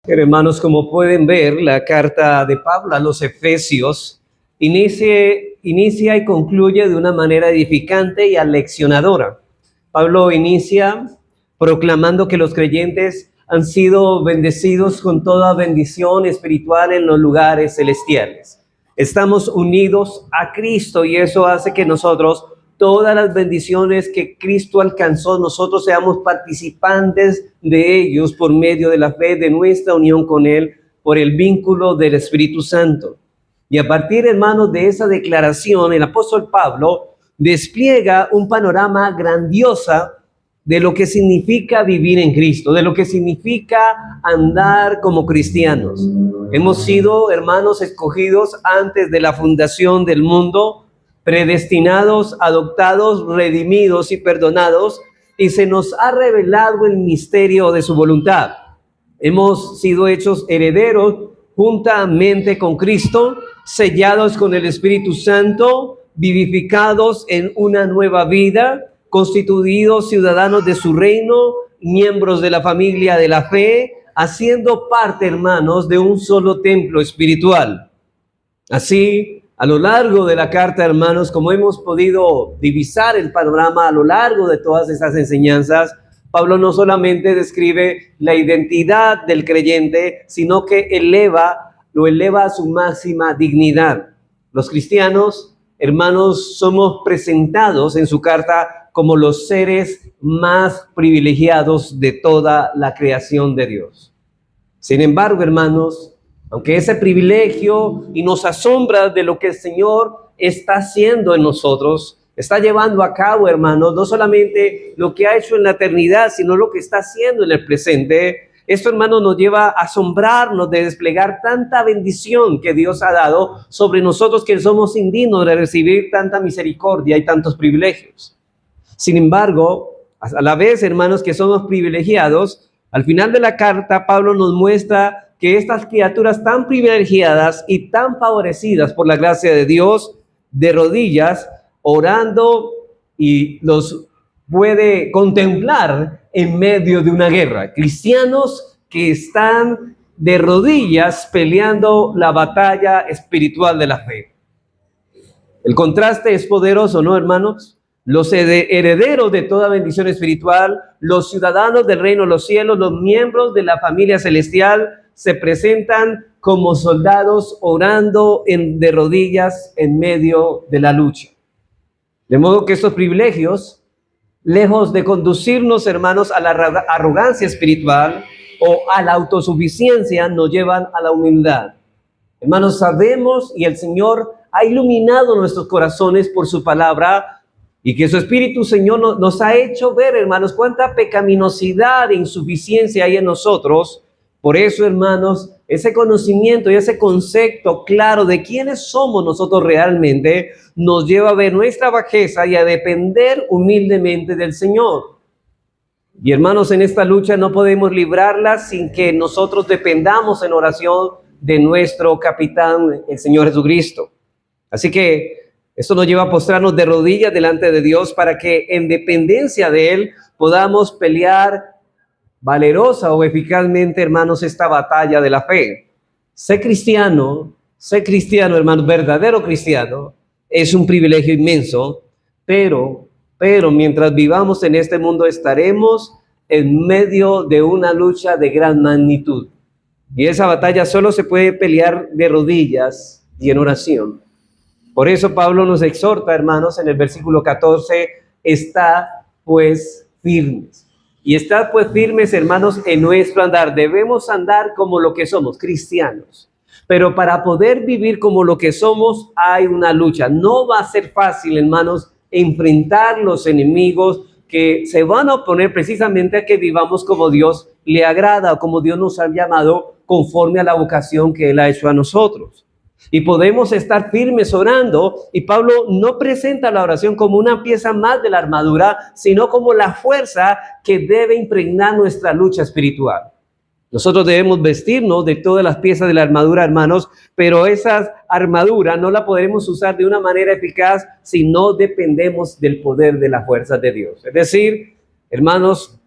Pero hermanos, como pueden ver, la carta de Pablo a los Efesios inicia y concluye de una manera edificante y aleccionadora. Pablo inicia proclamando que los creyentes han sido bendecidos con toda bendición espiritual en los lugares celestiales. Estamos unidos a Cristo y eso hace que nosotros, todas las bendiciones que Cristo alcanzó, nosotros seamos participantes de ellos por medio de la fe de nuestra unión con Él, por el vínculo del Espíritu Santo. Y a partir, hermanos, de esa declaración, el apóstol Pablo despliega un panorama grandioso de lo que significa vivir en Cristo, de lo que significa andar como cristianos. Hemos sido, hermanos, escogidos antes de la fundación del mundo, predestinados, adoptados, redimidos y perdonados, y se nos ha revelado el misterio de su voluntad. Hemos sido hechos herederos juntamente con Cristo, sellados con el Espíritu Santo, vivificados en una nueva vida, constituidos ciudadanos de su reino, miembros de la familia de la fe, haciendo parte, hermanos, de un solo templo espiritual. Así, a lo largo de la carta, hermanos, como hemos podido divisar el panorama a lo largo de todas esas enseñanzas, Pablo no solamente describe la identidad del creyente, sino que lo eleva a su máxima dignidad. Los cristianos, hermanos, somos presentados en su carta como los seres más privilegiados de toda la creación de Dios. Sin embargo, hermanos, aunque ese privilegio y nos asombra de lo que el Señor está haciendo en nosotros, está llevando a cabo, hermanos, no solamente lo que ha hecho en la eternidad, sino lo que está haciendo en el presente. Esto, hermanos, nos lleva a asombrarnos de desplegar tanta bendición que Dios ha dado sobre nosotros, que somos indignos de recibir tanta misericordia y tantos privilegios. Sin embargo, a la vez, hermanos, que somos privilegiados, al final de la carta, Pablo nos muestra que estas criaturas tan privilegiadas y tan favorecidas por la gracia de Dios, de rodillas, orando, y los puede contemplar en medio de una guerra. Cristianos que están de rodillas peleando la batalla espiritual de la fe. El contraste es poderoso, ¿no, hermanos? Los herederos de toda bendición espiritual, los ciudadanos del reino de los cielos, los miembros de la familia celestial, se presentan como soldados orando de rodillas en medio de la lucha. De modo que estos privilegios, lejos de conducirnos, hermanos, a la arrogancia espiritual o a la autosuficiencia, nos llevan a la humildad. Hermanos, sabemos y el Señor ha iluminado nuestros corazones por su palabra, y que su Espíritu, Señor, nos ha hecho ver, hermanos, cuánta pecaminosidad e insuficiencia hay en nosotros. Por eso, hermanos, ese conocimiento y ese concepto claro de quiénes somos nosotros realmente nos lleva a ver nuestra bajeza y a depender humildemente del Señor. Y hermanos, en esta lucha no podemos librarla sin que nosotros dependamos en oración de nuestro capitán, el Señor Jesucristo. Así que esto nos lleva a postrarnos de rodillas delante de Dios para que en dependencia de Él podamos pelear valerosa o eficazmente, hermanos, esta batalla de la fe. Ser cristiano, hermanos, verdadero cristiano, es un privilegio inmenso, pero mientras vivamos en este mundo estaremos en medio de una lucha de gran magnitud. Y esa batalla solo se puede pelear de rodillas y en oración. Por eso Pablo nos exhorta, hermanos, en el versículo 14, está pues firmes. Y estad pues firmes, hermanos, en nuestro andar. Debemos andar como lo que somos, cristianos. Pero para poder vivir como lo que somos, hay una lucha. No va a ser fácil, hermanos, enfrentar los enemigos que se van a oponer precisamente a que vivamos como Dios le agrada, o como Dios nos ha llamado conforme a la vocación que Él ha hecho a nosotros. Y podemos estar firmes orando, y Pablo no presenta la oración como una pieza más de la armadura, sino como la fuerza que debe impregnar nuestra lucha espiritual. Nosotros debemos vestirnos de todas las piezas de la armadura, hermanos, pero esa armadura no la podremos usar de una manera eficaz si no dependemos del poder de la fuerza de Dios. Es decir, hermanos,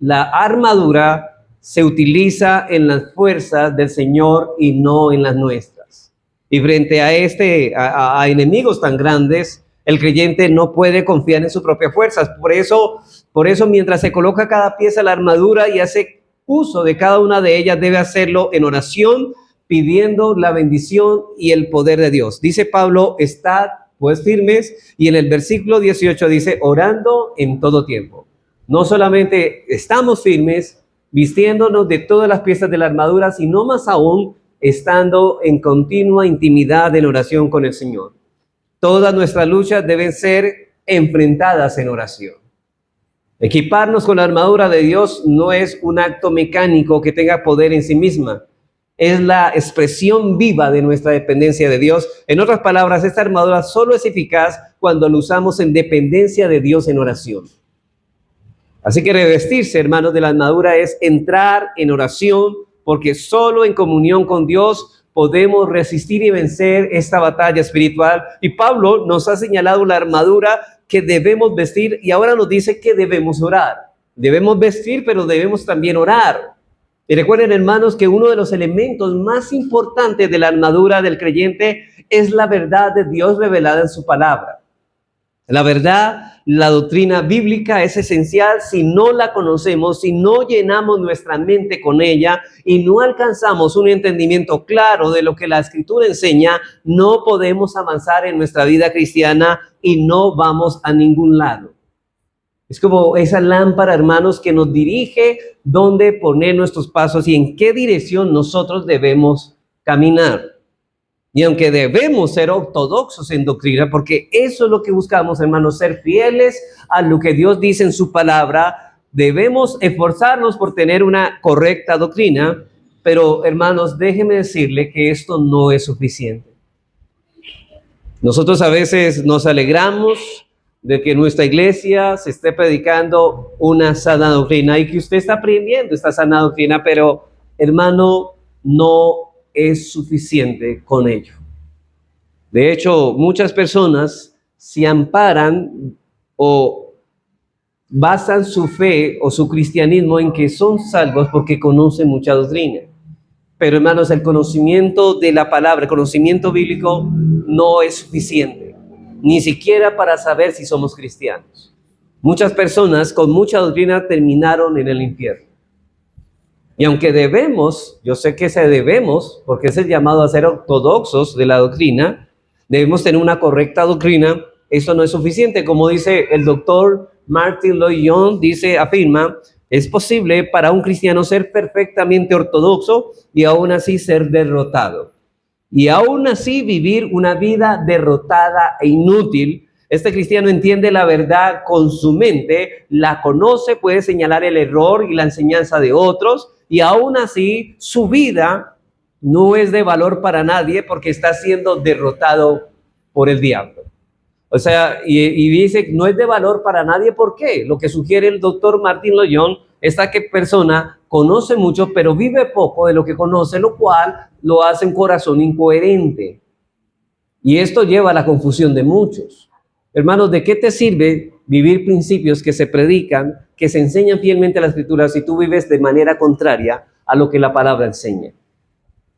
la armadura se utiliza en las fuerzas del Señor y no en las nuestras. Y frente a enemigos tan grandes, el creyente no puede confiar en sus propias fuerzas. Por eso mientras se coloca cada pieza de la armadura y hace uso de cada una de ellas, debe hacerlo en oración, pidiendo la bendición y el poder de Dios. Dice Pablo, estad pues firmes, y en el versículo 18 dice, orando en todo tiempo. No solamente estamos firmes, vistiéndonos de todas las piezas de la armadura, sino más aún, estando en continua intimidad en oración con el Señor. Todas nuestras luchas deben ser enfrentadas en oración. Equiparnos con la armadura de Dios no es un acto mecánico que tenga poder en sí misma. Es la expresión viva de nuestra dependencia de Dios. En otras palabras, esta armadura solo es eficaz cuando la usamos en dependencia de Dios en oración. Así que revestirse, hermanos, de la armadura es entrar en oración, porque solo en comunión con Dios podemos resistir y vencer esta batalla espiritual. Y Pablo nos ha señalado la armadura que debemos vestir, y ahora nos dice que debemos orar. Debemos vestir, pero debemos también orar. Y recuerden, hermanos, que uno de los elementos más importantes de la armadura del creyente es la verdad de Dios revelada en su palabra. La verdad, la doctrina bíblica es esencial. Si no la conocemos, si no llenamos nuestra mente con ella y no alcanzamos un entendimiento claro de lo que la Escritura enseña, no podemos avanzar en nuestra vida cristiana y no vamos a ningún lado. Es como esa lámpara, hermanos, que nos dirige dónde poner nuestros pasos y en qué dirección nosotros debemos caminar. Y aunque debemos ser ortodoxos en doctrina, porque eso es lo que buscamos, hermanos, ser fieles a lo que Dios dice en su palabra, debemos esforzarnos por tener una correcta doctrina, pero, hermanos, déjenme decirle que esto no es suficiente. Nosotros a veces nos alegramos de que nuestra iglesia se esté predicando una sana doctrina y que usted está aprendiendo esta sana doctrina, pero, hermano, no es suficiente con ello. De hecho, muchas personas se amparan o basan su fe o su cristianismo en que son salvos porque conocen mucha doctrina. Pero, hermanos, el conocimiento de la palabra, el conocimiento bíblico no es suficiente, ni siquiera para saber si somos cristianos. Muchas personas con mucha doctrina terminaron en el infierno. Y aunque debemos, yo sé que debemos, porque es el llamado a ser ortodoxos de la doctrina, debemos tener una correcta doctrina, eso no es suficiente. Como dice el doctor Martin Lloyd-Jones, afirma, es posible para un cristiano ser perfectamente ortodoxo y aún así ser derrotado. Y aún así vivir una vida derrotada e inútil. Este cristiano entiende la verdad con su mente, la conoce, puede señalar el error y la enseñanza de otros, y aún así su vida no es de valor para nadie porque está siendo derrotado por el diablo. O sea, y dice, no es de valor para nadie, ¿por qué? Lo que sugiere el doctor Martin Lloyd-Jones es que persona conoce mucho, pero vive poco de lo que conoce, lo cual lo hace un corazón incoherente. Y esto lleva a la confusión de muchos. Hermanos, ¿de qué te sirve vivir principios que se predican, que se enseñan fielmente a la Escritura, si tú vives de manera contraria a lo que la palabra enseña?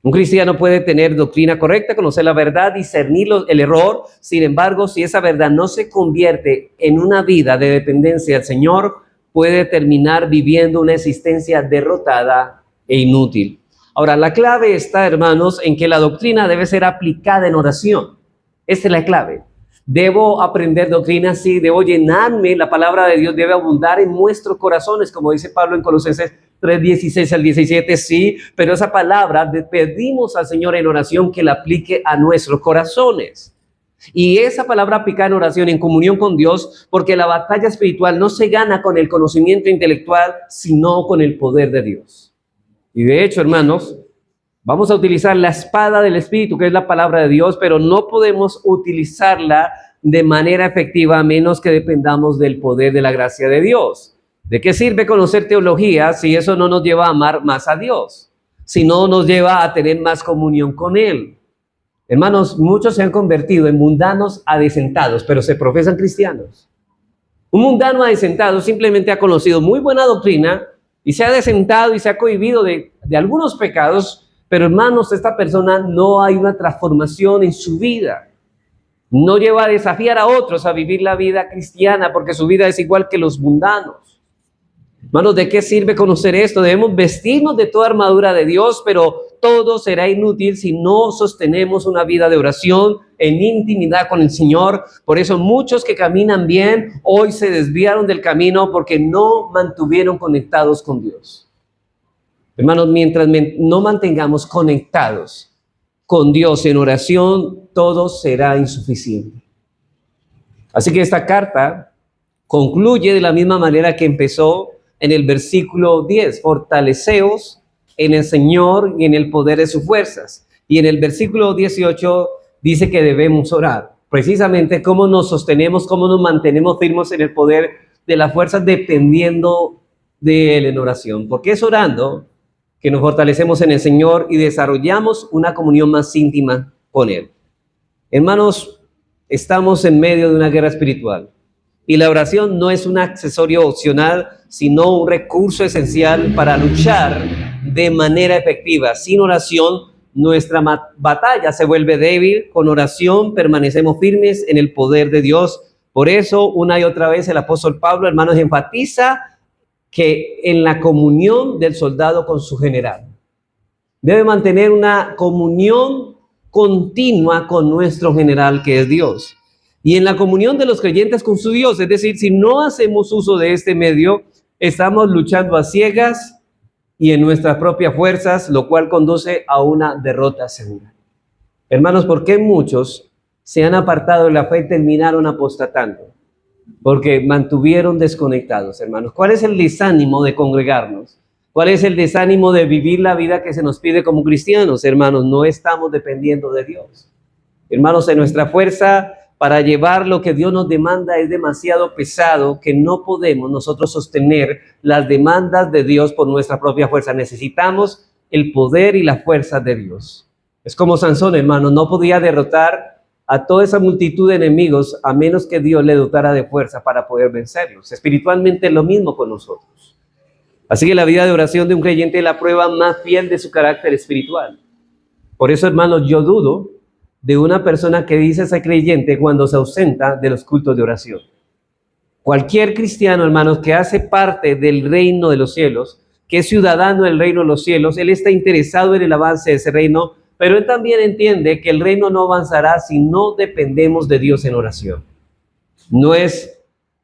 Un cristiano puede tener doctrina correcta, conocer la verdad, discernir el error. Sin embargo, si esa verdad no se convierte en una vida de dependencia del Señor, puede terminar viviendo una existencia derrotada e inútil. Ahora, la clave está, hermanos, en que la doctrina debe ser aplicada en oración. Esa es la clave. Debo aprender doctrina, sí, debo llenarme, la palabra de Dios debe abundar en nuestros corazones, como dice Pablo en Colosenses 3:16 al 17, sí, pero esa palabra pedimos al Señor en oración que la aplique a nuestros corazones. Y esa palabra aplicada en oración, en comunión con Dios, porque la batalla espiritual no se gana con el conocimiento intelectual, sino con el poder de Dios. Y de hecho, hermanos, vamos a utilizar la espada del Espíritu, que es la palabra de Dios, pero no podemos utilizarla de manera efectiva a menos que dependamos del poder de la gracia de Dios. ¿De qué sirve conocer teología si eso no nos lleva a amar más a Dios? Si no nos lleva a tener más comunión con Él. Hermanos, muchos se han convertido en mundanos adesentados, pero se profesan cristianos. Un mundano adesentado simplemente ha conocido muy buena doctrina, y se ha desentado y se ha cohibido de algunos pecados, pero hermanos, esta persona no hay una transformación en su vida. No lleva a desafiar a otros a vivir la vida cristiana porque su vida es igual que los mundanos. Hermanos, ¿de qué sirve conocer esto? Debemos vestirnos de toda armadura de Dios, pero todo será inútil si no sostenemos una vida de oración en intimidad con el Señor. Por eso muchos que caminan bien hoy se desviaron del camino porque no mantuvieron conectados con Dios. Hermanos, mientras no mantengamos conectados con Dios en oración, todo será insuficiente. Así que esta carta concluye de la misma manera que empezó en el versículo 10, fortaleceos en el Señor y en el poder de sus fuerzas. Y en el versículo 18 dice que debemos orar. Precisamente cómo nos sostenemos, cómo nos mantenemos firmes en el poder de las fuerzas dependiendo de Él en oración. Porque es orando que nos fortalecemos en el Señor y desarrollamos una comunión más íntima con Él. Hermanos, estamos en medio de una guerra espiritual. Y la oración no es un accesorio opcional, sino un recurso esencial para luchar de manera efectiva. Sin oración, nuestra batalla se vuelve débil. Con oración permanecemos firmes en el poder de Dios. Por eso, una y otra vez, el apóstol Pablo, hermanos, enfatiza que en la comunión del soldado con su general. Debe mantener una comunión continua con nuestro general, que es Dios. Y en la comunión de los creyentes con su Dios, es decir, si no hacemos uso de este medio, estamos luchando a ciegas y en nuestras propias fuerzas, lo cual conduce a una derrota segura. Hermanos, ¿por qué muchos se han apartado de la fe y terminaron apostatando? Porque mantuvieron desconectados, hermanos. ¿Cuál es el desánimo de congregarnos? ¿Cuál es el desánimo de vivir la vida que se nos pide como cristianos? Hermanos, no estamos dependiendo de Dios. Hermanos, en nuestra fuerza para llevar lo que Dios nos demanda es demasiado pesado, que no podemos nosotros sostener las demandas de Dios por nuestra propia fuerza. Necesitamos el poder y la fuerza de Dios. Es como Sansón, hermano, no podía derrotar a toda esa multitud de enemigos a menos que Dios le dotara de fuerza para poder vencerlos. Espiritualmente es lo mismo con nosotros. Así que la vida de oración de un creyente es la prueba más fiel de su carácter espiritual. Por eso, hermanos, yo dudo de una persona que dice ser creyente cuando se ausenta de los cultos de oración. Cualquier cristiano, hermanos, que hace parte del reino de los cielos, que es ciudadano del reino de los cielos, él está interesado en el avance de ese reino, pero él también entiende que el reino no avanzará si no dependemos de Dios en oración. No es,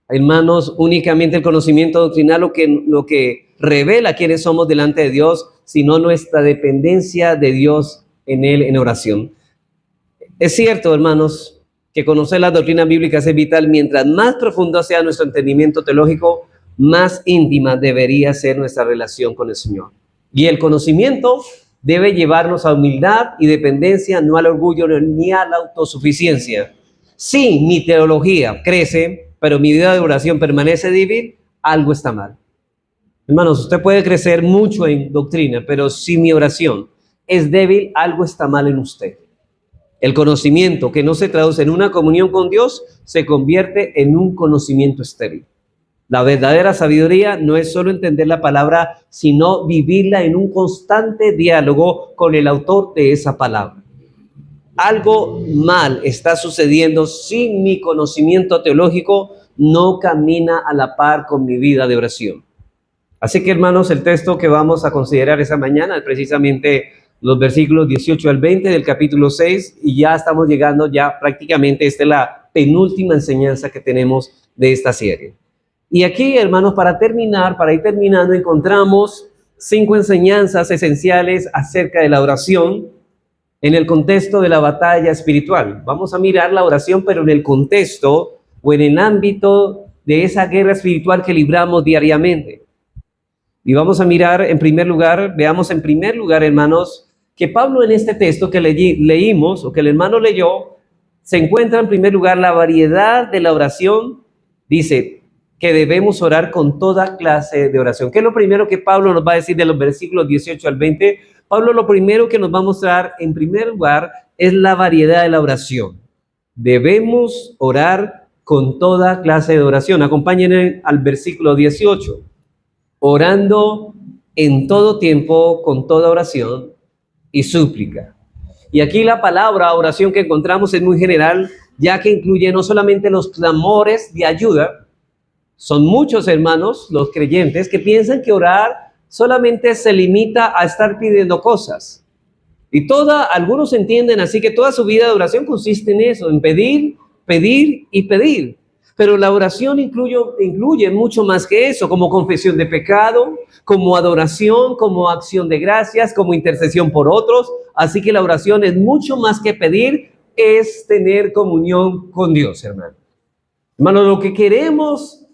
hermanos, únicamente el conocimiento doctrinal lo que revela quiénes somos delante de Dios, sino nuestra dependencia de Dios en Él en oración. Es cierto, hermanos, que conocer las doctrinas bíblicas es vital. Mientras más profundo sea nuestro entendimiento teológico, más íntima debería ser nuestra relación con el Señor. Y el conocimiento debe llevarnos a humildad y dependencia, no al orgullo ni a la autosuficiencia. Si mi teología crece, pero mi vida de oración permanece débil, algo está mal. Hermanos, usted puede crecer mucho en doctrina, pero si mi oración es débil, algo está mal en usted. El conocimiento que no se traduce en una comunión con Dios se convierte en un conocimiento estéril. La verdadera sabiduría no es solo entender la palabra, sino vivirla en un constante diálogo con el autor de esa palabra. Algo mal está sucediendo si mi conocimiento teológico no camina a la par con mi vida de oración. Así que, hermanos, el texto que vamos a considerar esa mañana es precisamente los versículos 18 al 20 del capítulo 6, y ya estamos llegando, ya prácticamente esta es la penúltima enseñanza que tenemos de esta serie. Y aquí, hermanos, para ir terminando, encontramos 5 enseñanzas esenciales acerca de la oración en el contexto de la batalla espiritual. Vamos a mirar la oración, pero en el contexto o en el ámbito de esa guerra espiritual que libramos diariamente. Y vamos a mirar en primer lugar, veamos en primer lugar, hermanos, que Pablo en este texto que leímos o que el hermano leyó, se encuentra en primer lugar la variedad de la oración. Dice que debemos orar con toda clase de oración. ¿Qué es lo primero que Pablo nos va a decir de los versículos 18 al 20? Pablo lo primero que nos va a mostrar en primer lugar es la variedad de la oración. Debemos orar con toda clase de oración. Acompáñenme al versículo 18. orando en todo tiempo, con toda oración y súplica. Y aquí la palabra oración que encontramos es muy general, ya que incluye no solamente los clamores de ayuda. Son muchos hermanos, los creyentes, que piensan que orar solamente se limita a estar pidiendo cosas. Y algunos entienden así que toda su vida de oración consiste en eso, en pedir, pedir y pedir. Pero la oración incluye mucho más que eso, como confesión de pecado, como adoración, como acción de gracias, como intercesión por otros. Así que la oración es mucho más que pedir, es tener comunión con Dios, hermano. Hermano, lo que queremos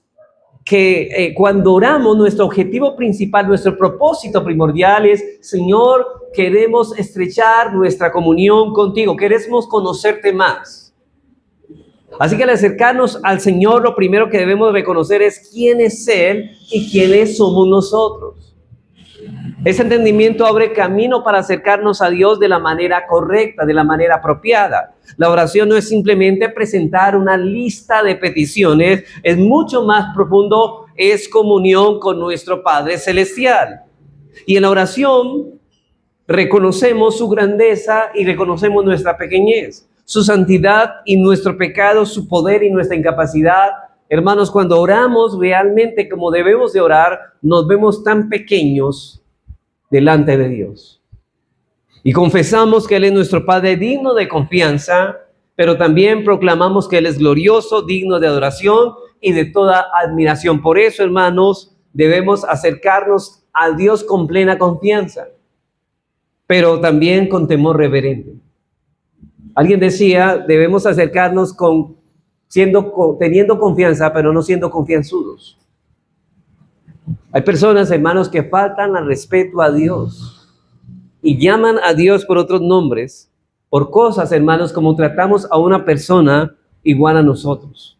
que cuando oramos, nuestro objetivo principal, nuestro propósito primordial es, Señor, queremos estrechar nuestra comunión contigo, queremos conocerte más. Así que al acercarnos al Señor, lo primero que debemos reconocer es quién es Él y quiénes somos nosotros. Ese entendimiento abre camino para acercarnos a Dios de la manera correcta, de la manera apropiada. La oración no es simplemente presentar una lista de peticiones, es mucho más profundo, es comunión con nuestro Padre Celestial. Y en la oración reconocemos su grandeza y reconocemos nuestra pequeñez, su santidad y nuestro pecado, su poder y nuestra incapacidad. Hermanos, cuando oramos realmente como debemos de orar, nos vemos tan pequeños delante de Dios. Y confesamos que Él es nuestro Padre digno de confianza, pero también proclamamos que Él es glorioso, digno de adoración y de toda admiración. Por eso, hermanos, debemos acercarnos a Dios con plena confianza, pero también con temor reverente. Alguien decía, debemos acercarnos teniendo confianza, pero no siendo confianzudos. Hay personas, hermanos, que faltan al respeto a Dios y llaman a Dios por otros nombres, por cosas, hermanos, como tratamos a una persona igual a nosotros.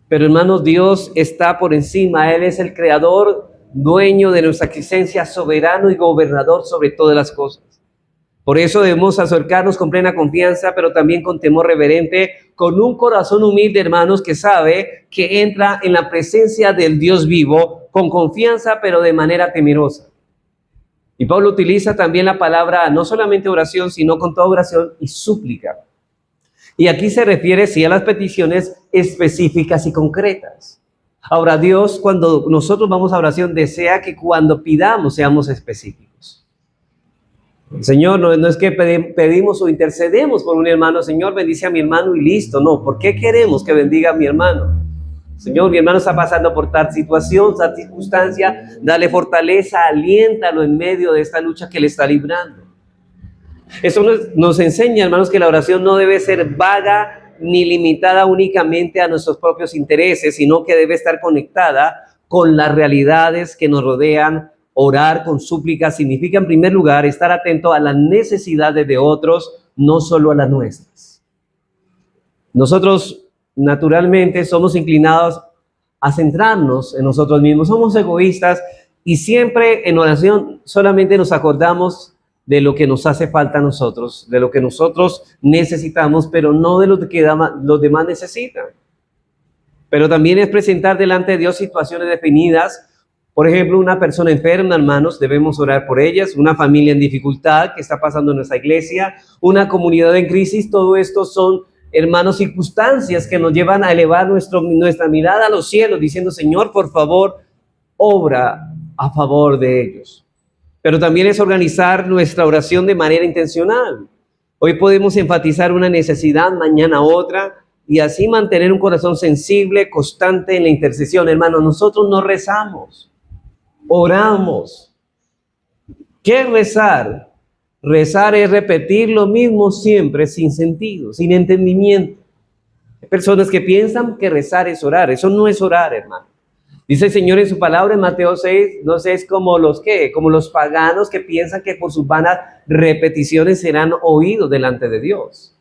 Pero, hermanos, Dios está por encima. Él es el creador, dueño de nuestra existencia, soberano y gobernador sobre todas las cosas. Por eso debemos acercarnos con plena confianza, pero también con temor reverente, con un corazón humilde, hermanos, que sabe que entra en la presencia del Dios vivo, con confianza, pero de manera temerosa. Y Pablo utiliza también la palabra, no solamente oración, sino con toda oración y súplica. Y aquí se refiere, sí, a las peticiones específicas y concretas. Ahora, Dios, cuando nosotros vamos a oración, desea que cuando pidamos seamos específicos. Señor, no es que pedimos o intercedemos por un hermano, Señor, bendice a mi hermano y listo. No, ¿por qué queremos que bendiga a mi hermano? Señor, mi hermano está pasando por tal situación, tal circunstancia, dale fortaleza, aliéntalo en medio de esta lucha que le está librando. Eso nos enseña, hermanos, que la oración no debe ser vaga ni limitada únicamente a nuestros propios intereses, sino que debe estar conectada con las realidades que nos rodean. Orar con súplica significa, en primer lugar, estar atento a las necesidades de otros, no solo a las nuestras. Nosotros naturalmente somos inclinados a centrarnos en nosotros mismos, somos egoístas y siempre en oración solamente nos acordamos de lo que nos hace falta a nosotros, de lo que nosotros necesitamos, pero no de lo que los demás necesitan. Pero también es presentar delante de Dios situaciones definidas. Por ejemplo, una persona enferma, hermanos, debemos orar por ellas, una familia en dificultad que está pasando en nuestra iglesia, una comunidad en crisis. Todo esto son, hermanos, circunstancias que nos llevan a elevar nuestra mirada a los cielos, diciendo, Señor, por favor, obra a favor de ellos. Pero también es organizar nuestra oración de manera intencional. Hoy podemos enfatizar una necesidad, mañana otra, y así mantener un corazón sensible, constante en la intercesión. Hermanos, nosotros no rezamos, oramos. ¿Qué es rezar? Rezar es repetir lo mismo siempre, sin sentido, sin entendimiento. Hay personas que piensan que rezar es orar. Eso no es orar, hermano. Dice el Señor en su palabra en Mateo 6, no sé, es como los paganos que piensan que por sus vanas repeticiones serán oídos delante de Dios.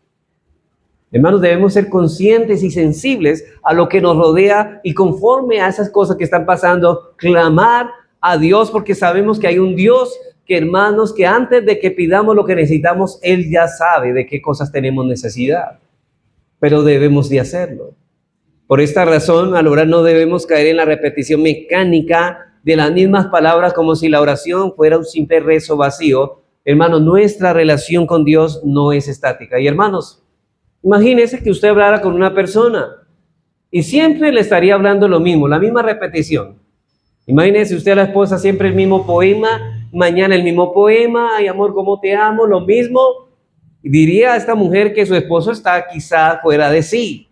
Hermanos, debemos ser conscientes y sensibles a lo que nos rodea y conforme a esas cosas que están pasando, clamar a Dios, porque sabemos que hay un Dios que, hermanos, que antes de que pidamos lo que necesitamos, Él ya sabe de qué cosas tenemos necesidad, pero debemos de hacerlo. Por esta razón, al orar no debemos caer en la repetición mecánica de las mismas palabras como si la oración fuera un simple rezo vacío, hermanos, nuestra relación con Dios no es estática. Y hermanos, imagínese que usted hablara con una persona y siempre le estaría hablando lo mismo, la misma repetición. Imagínese usted a la esposa siempre el mismo poema, mañana el mismo poema, ay amor, cómo te amo, lo mismo. Diría a esta mujer que su esposo está quizá fuera de sí.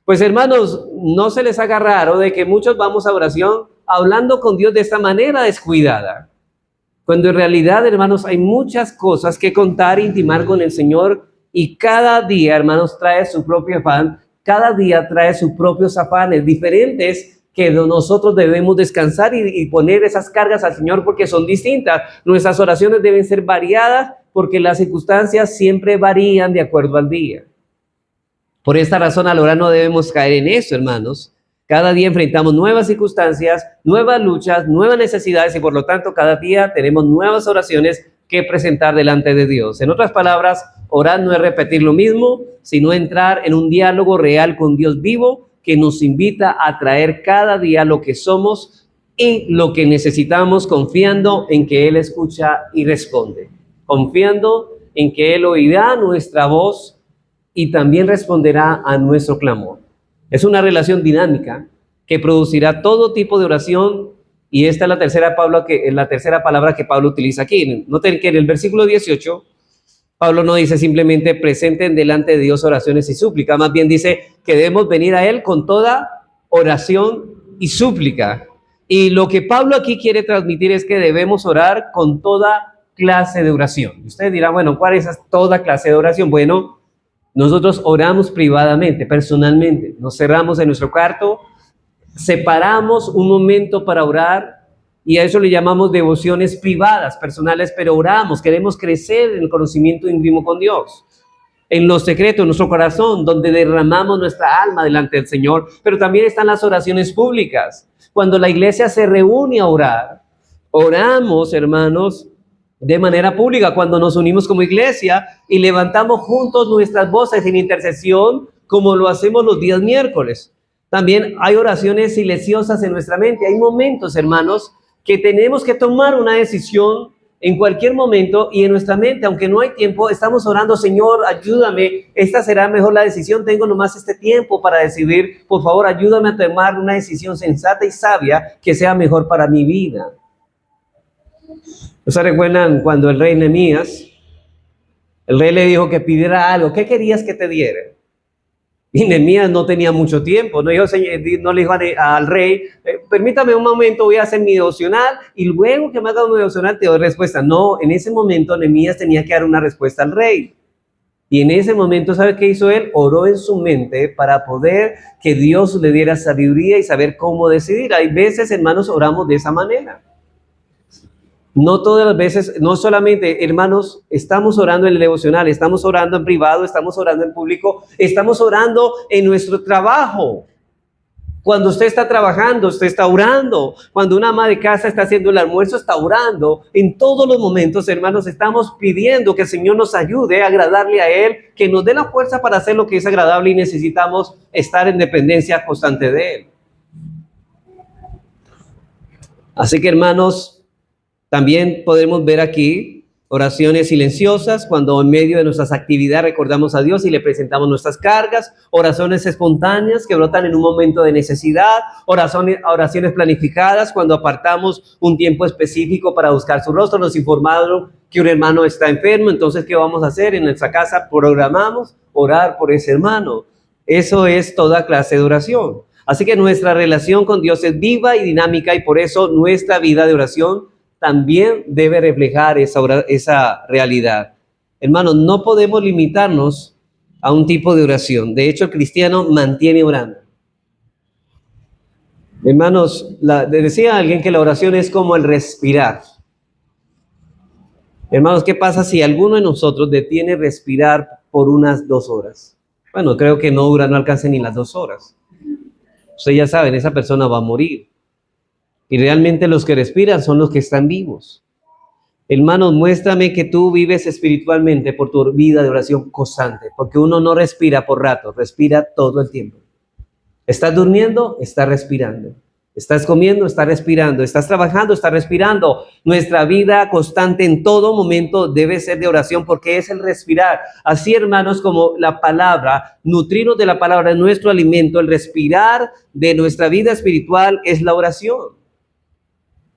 Pues hermanos, no se les haga raro de que muchos vamos a oración hablando con Dios de esta manera descuidada. Cuando en realidad, hermanos, hay muchas cosas que contar e intimar con el Señor y cada día, hermanos, trae su propio afán, cada día trae sus propios afanes diferentes que nosotros debemos descansar y poner esas cargas al Señor porque son distintas. Nuestras oraciones deben ser variadas porque las circunstancias siempre varían de acuerdo al día. Por esta razón, al orar no debemos caer en eso, hermanos. Cada día enfrentamos nuevas circunstancias, nuevas luchas, nuevas necesidades y por lo tanto cada día tenemos nuevas oraciones que presentar delante de Dios. En otras palabras, orar no es repetir lo mismo, sino entrar en un diálogo real con Dios vivo que nos invita a traer cada día lo que somos y lo que necesitamos, confiando en que Él escucha y responde, confiando en que Él oirá nuestra voz y también responderá a nuestro clamor. Es una relación dinámica que producirá todo tipo de oración y esta es la tercera palabra que Pablo utiliza aquí. Noten que en el versículo 18, Pablo no dice simplemente presenten delante de Dios oraciones y súplicas, más bien dice que debemos venir a Él con toda oración y súplica. Y lo que Pablo aquí quiere transmitir es que debemos orar con toda clase de oración. Y ustedes dirán, bueno, ¿cuál es toda clase de oración? Bueno, nosotros oramos privadamente, personalmente, nos cerramos en nuestro cuarto, separamos un momento para orar y a eso le llamamos devociones privadas, personales, pero oramos, queremos crecer en el conocimiento íntimo con Dios, en lo secreto, en nuestro corazón, donde derramamos nuestra alma delante del Señor, pero también están las oraciones públicas. Cuando la iglesia se reúne a orar, oramos, hermanos, de manera pública, cuando nos unimos como iglesia y levantamos juntos nuestras voces en intercesión, como lo hacemos los días miércoles. También hay oraciones silenciosas en nuestra mente. Hay momentos, hermanos, que tenemos que tomar una decisión en cualquier momento y en nuestra mente, aunque no hay tiempo, estamos orando, Señor, ayúdame, esta será mejor la decisión, tengo nomás este tiempo para decidir, por favor, ayúdame a tomar una decisión sensata y sabia que sea mejor para mi vida. ¿Ustedes recuerdan cuando el rey Nehemías, el rey le dijo que pidiera algo? ¿Qué querías que te diera? Y Nehemías no tenía mucho tiempo, no le dijo al rey, permítame un momento, voy a hacer mi devocional y luego que me haga mi devocional te doy respuesta. No, en ese momento Nehemías tenía que dar una respuesta al rey. Y en ese momento, ¿sabe qué hizo él? Oró en su mente para poder que Dios le diera sabiduría y saber cómo decidir. Hay veces, hermanos, oramos de esa manera. No todas las veces, no solamente, hermanos, estamos orando en el devocional, estamos orando en privado, estamos orando en público, estamos orando en nuestro trabajo. Cuando usted está trabajando, usted está orando. Cuando una ama de casa está haciendo el almuerzo, está orando. En todos los momentos, hermanos, estamos pidiendo que el Señor nos ayude a agradarle a Él, que nos dé la fuerza para hacer lo que es agradable y necesitamos estar en dependencia constante de Él. Así que, hermanos, también podemos ver aquí oraciones silenciosas, cuando en medio de nuestras actividades recordamos a Dios y le presentamos nuestras cargas, oraciones espontáneas que brotan en un momento de necesidad, oraciones planificadas, cuando apartamos un tiempo específico para buscar su rostro, nos informaron que un hermano está enfermo, entonces, ¿qué vamos a hacer? En nuestra casa programamos orar por ese hermano. Eso es toda clase de oración. Así que nuestra relación con Dios es viva y dinámica y por eso nuestra vida de oración también debe reflejar esa realidad. Hermanos, no podemos limitarnos a un tipo de oración. De hecho, el cristiano mantiene orando. Hermanos, decía alguien que la oración es como el respirar. Hermanos, ¿qué pasa si alguno de nosotros detiene respirar por unas 2 horas? Bueno, creo que no alcance ni las 2 horas. Ustedes ya saben, esa persona va a morir. Y realmente los que respiran son los que están vivos. Hermanos, muéstrame que tú vives espiritualmente por tu vida de oración constante, porque uno no respira por rato, respira todo el tiempo. ¿Estás durmiendo? Estás respirando. Estás comiendo, estás respirando, estás trabajando, estás respirando. Nuestra vida constante en todo momento debe ser de oración porque es el respirar. Así, hermanos, como la palabra, nutrirnos de la palabra es nuestro alimento, el respirar de nuestra vida espiritual es la oración.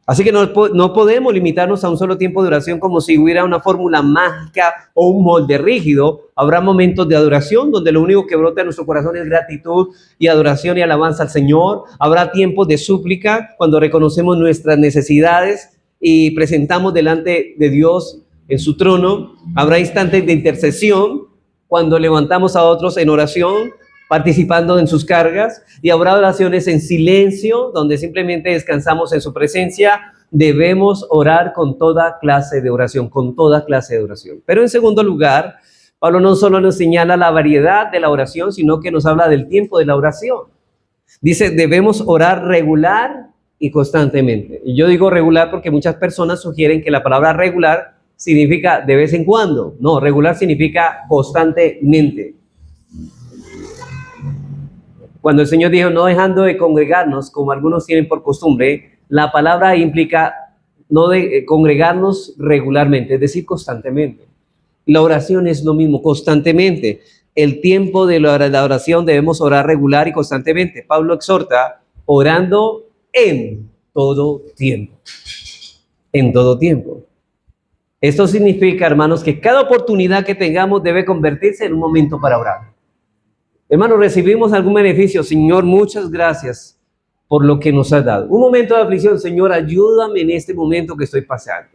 Así que no podemos limitarnos a un solo tiempo de oración como si hubiera una fórmula mágica o un molde rígido. Habrá momentos de adoración donde lo único que brota en nuestro corazón es gratitud y adoración y alabanza al Señor. Habrá tiempos de súplica cuando reconocemos nuestras necesidades y presentamos delante de Dios en su trono. Habrá instantes de intercesión cuando levantamos a otros en oración, participando en sus cargas, y habrá oraciones en silencio, donde simplemente descansamos en su presencia. Debemos orar con toda clase de oración, con toda clase de oración. Pero en segundo lugar, Pablo no solo nos señala la variedad de la oración, sino que nos habla del tiempo de la oración. Dice, debemos orar regular y constantemente. Y yo digo regular porque muchas personas sugieren que la palabra regular significa de vez en cuando. No, regular significa constantemente. Cuando el Señor dijo, no dejando de congregarnos, como algunos tienen por costumbre, la palabra implica no de congregarnos regularmente, es decir, constantemente. La oración es lo mismo, constantemente. El tiempo de la oración debemos orar regular y constantemente. Pablo exhorta, orando en todo tiempo. En todo tiempo. Esto significa, hermanos, que cada oportunidad que tengamos debe convertirse en un momento para orar. Hermanos, recibimos algún beneficio. Señor, muchas gracias por lo que nos has dado. Un momento de aflicción, Señor, ayúdame en este momento que estoy pasando.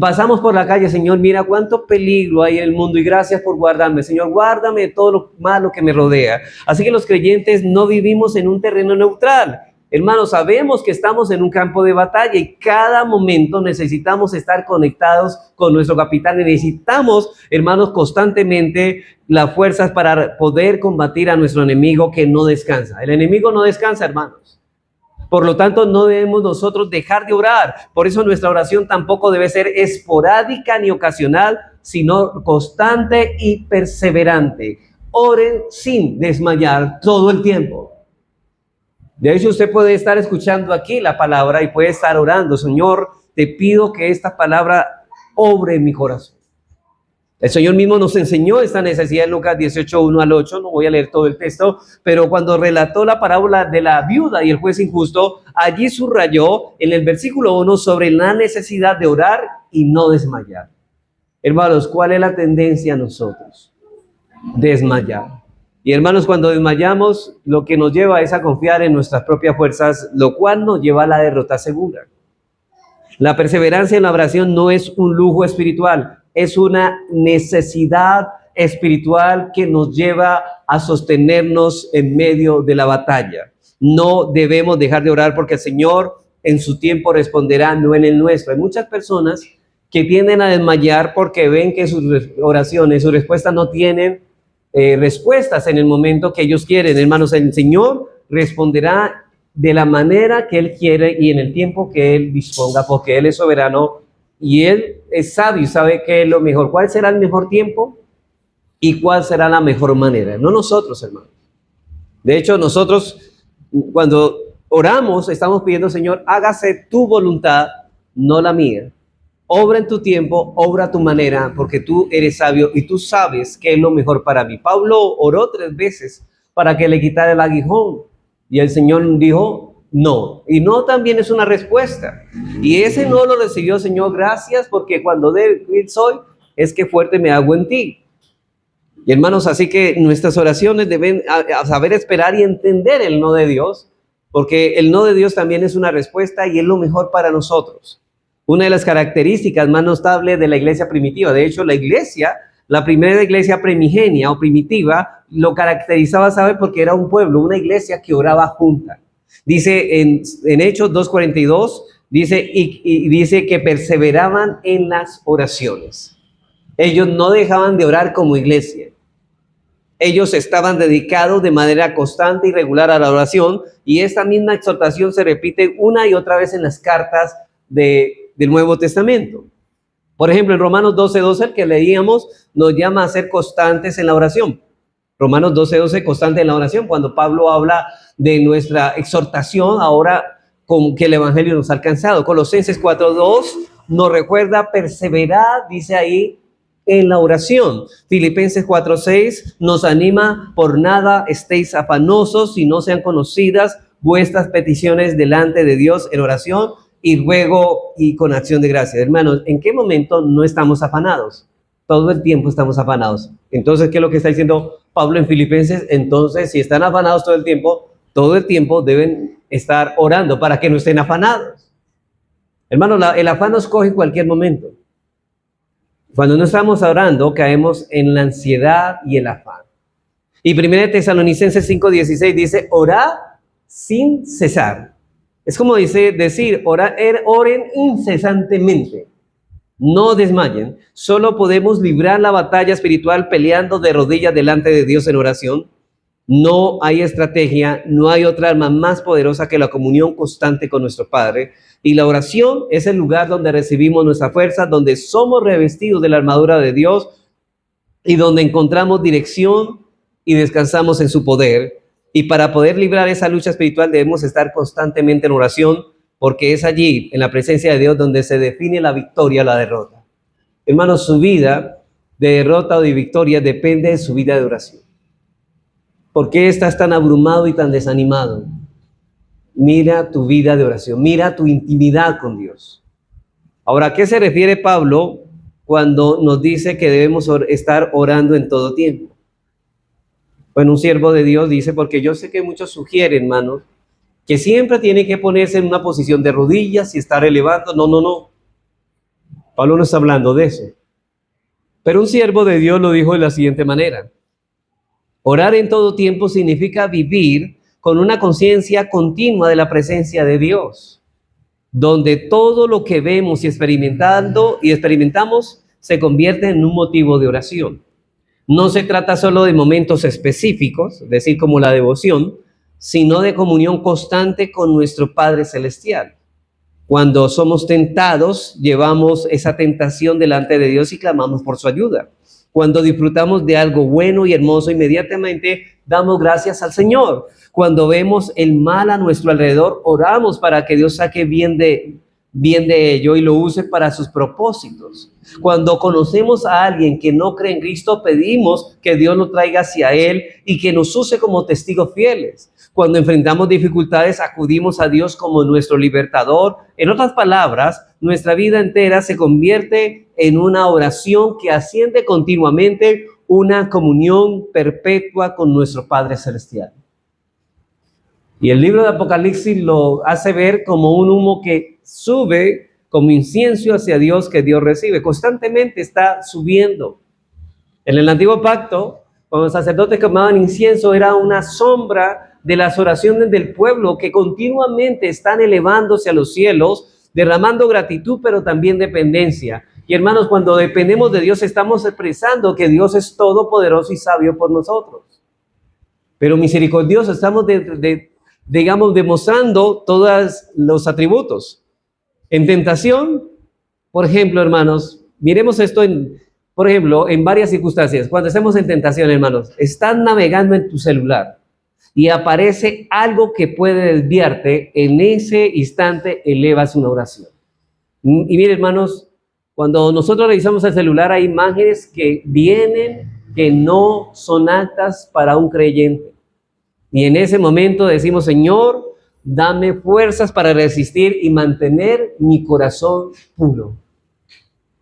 Pasamos por la calle, Señor, mira cuánto peligro hay en el mundo y gracias por guardarme. Señor, guárdame de todo lo malo que me rodea. Así que los creyentes no vivimos en un terreno neutral. Hermanos, sabemos que estamos en un campo de batalla y cada momento necesitamos estar conectados con nuestro capitán. Necesitamos, hermanos, constantemente las fuerzas para poder combatir a nuestro enemigo que no descansa. El enemigo no descansa, hermanos. Por lo tanto, no debemos nosotros dejar de orar. Por eso nuestra oración tampoco debe ser esporádica ni ocasional, sino constante y perseverante. Oren sin desmayar todo el tiempo. De hecho, usted puede estar escuchando aquí la palabra y puede estar orando. Señor, te pido que esta palabra obre en mi corazón. El Señor mismo nos enseñó esta necesidad en Lucas 18, 1 al 8. No voy a leer todo el texto, pero cuando relató la parábola de la viuda y el juez injusto, allí subrayó en el versículo 1 sobre la necesidad de orar y no desmayar. Hermanos, ¿cuál es la tendencia a nosotros? Desmayar. Y hermanos, cuando desmayamos, lo que nos lleva es a confiar en nuestras propias fuerzas, lo cual nos lleva a la derrota segura. La perseverancia en la oración no es un lujo espiritual, es una necesidad espiritual que nos lleva a sostenernos en medio de la batalla. No debemos dejar de orar porque el Señor en su tiempo responderá, no en el nuestro. Hay muchas personas que tienden a desmayar porque ven que sus oraciones, sus respuestas no tienen respuestas en el momento que ellos quieren. Hermanos, el Señor responderá de la manera que Él quiere y en el tiempo que Él disponga, porque Él es soberano y Él es sabio y sabe qué es lo mejor. ¿Cuál será el mejor tiempo y cuál será la mejor manera? No nosotros, hermanos. De hecho, nosotros cuando oramos estamos pidiendo, Señor, hágase tu voluntad, no la mía. Obra en tu tiempo, obra a tu manera, porque tú eres sabio y tú sabes qué es lo mejor para mí. Pablo oró 3 veces para que le quitara el aguijón y el Señor dijo no. Y no también es una respuesta. Y ese no lo recibió, Señor, gracias, porque cuando débil soy, es que fuerte me hago en ti. Y hermanos, así que nuestras oraciones deben saber esperar y entender el no de Dios, porque el no de Dios también es una respuesta y es lo mejor para nosotros. Una de las características más notables de la iglesia primitiva, de hecho, la primera iglesia primigenia o primitiva, lo caracterizaba, ¿sabe? Porque era un pueblo, una iglesia que oraba junta. Dice en Hechos 2:42, dice que perseveraban en las oraciones. Ellos no dejaban de orar como iglesia. Ellos estaban dedicados de manera constante y regular a la oración, y esta misma exhortación se repite una y otra vez en las cartas del Nuevo Testamento. Por ejemplo, en Romanos 12:12, el que leíamos, nos llama a ser constantes en la oración. Romanos 12:12, constante en la oración, cuando Pablo habla de nuestra exhortación ahora con que el evangelio nos ha alcanzado. Colosenses 4:2 nos recuerda perseverar, dice ahí, en la oración. Filipenses 4:6 nos anima: por nada estéis afanosos, si no sean conocidas vuestras peticiones delante de Dios en oración y ruego y con acción de gracias. Hermanos, ¿en qué momento no estamos afanados? Todo el tiempo estamos afanados. Entonces, ¿qué es lo que está diciendo Pablo en Filipenses? Entonces, si están afanados todo el tiempo deben estar orando para que no estén afanados. Hermanos, el afán nos coge en cualquier momento. Cuando no estamos orando, caemos en la ansiedad y el afán. Y 1 Tesalonicenses 5:16 dice: orad sin cesar. Es como decir, oren incesantemente. No desmayen. Solo podemos librar la batalla espiritual peleando de rodillas delante de Dios en oración. No hay estrategia, no hay otra arma más poderosa que la comunión constante con nuestro Padre. Y la oración es el lugar donde recibimos nuestra fuerza, donde somos revestidos de la armadura de Dios y donde encontramos dirección y descansamos en su poder. Y para poder librar esa lucha espiritual debemos estar constantemente en oración, porque es allí, en la presencia de Dios, donde se define la victoria o la derrota. Hermanos, su vida de derrota o de victoria depende de su vida de oración. ¿Por qué estás tan abrumado y tan desanimado? Mira tu vida de oración, mira tu intimidad con Dios. Ahora, ¿a qué se refiere Pablo cuando nos dice que debemos estar orando en todo tiempo? Bueno, un siervo de Dios dice, porque yo sé que muchos sugieren, hermanos, que siempre tiene que ponerse en una posición de rodillas y estar elevando. No. Pablo no está hablando de eso. Pero un siervo de Dios lo dijo de la siguiente manera: orar en todo tiempo significa vivir con una conciencia continua de la presencia de Dios, donde todo lo que vemos y experimentamos se convierte en un motivo de oración. No se trata solo de momentos específicos, es decir, como la devoción, sino de comunión constante con nuestro Padre Celestial. Cuando somos tentados, llevamos esa tentación delante de Dios y clamamos por su ayuda. Cuando disfrutamos de algo bueno y hermoso, inmediatamente damos gracias al Señor. Cuando vemos el mal a nuestro alrededor, oramos para que Dios saque bien de ello y lo use para sus propósitos. Cuando conocemos a alguien que no cree en Cristo, pedimos que Dios lo traiga hacia Él y que nos use como testigos fieles. Cuando enfrentamos dificultades, acudimos a Dios como nuestro libertador. En otras palabras, nuestra vida entera se convierte en una oración que asciende continuamente, una comunión perpetua con nuestro Padre Celestial. Y el libro de Apocalipsis lo hace ver como un humo que sube como incienso hacia Dios, que Dios recibe. Constantemente está subiendo. En el antiguo pacto, cuando los sacerdotes quemaban incienso, era una sombra de las oraciones del pueblo que continuamente están elevándose a los cielos, derramando gratitud, pero también dependencia. Y hermanos, cuando dependemos de Dios, estamos expresando que Dios es todopoderoso y sabio por nosotros. Pero misericordioso, estamos demostrando todos los atributos. En tentación, por ejemplo, hermanos, miremos esto por ejemplo, en varias circunstancias. Cuando estemos en tentación, hermanos, estás navegando en tu celular y aparece algo que puede desviarte, en ese instante elevas una oración. Y miren, hermanos, cuando nosotros revisamos el celular, hay imágenes que vienen que no son aptas para un creyente. Y en ese momento decimos: Señor, dame fuerzas para resistir y mantener mi corazón puro.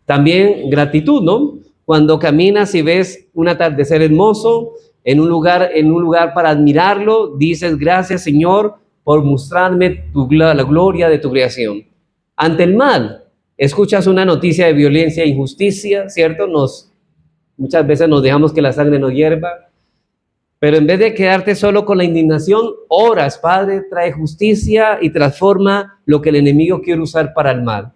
También gratitud, ¿no? Cuando caminas y ves un atardecer hermoso en un lugar para admirarlo, dices: gracias, Señor, por mostrarme la gloria de tu creación. Ante el mal, escuchas una noticia de violencia e injusticia, ¿cierto? Muchas veces nos dejamos que la sangre nos hierva. Pero en vez de quedarte solo con la indignación, oras: Padre, trae justicia y transforma lo que el enemigo quiere usar para el mal.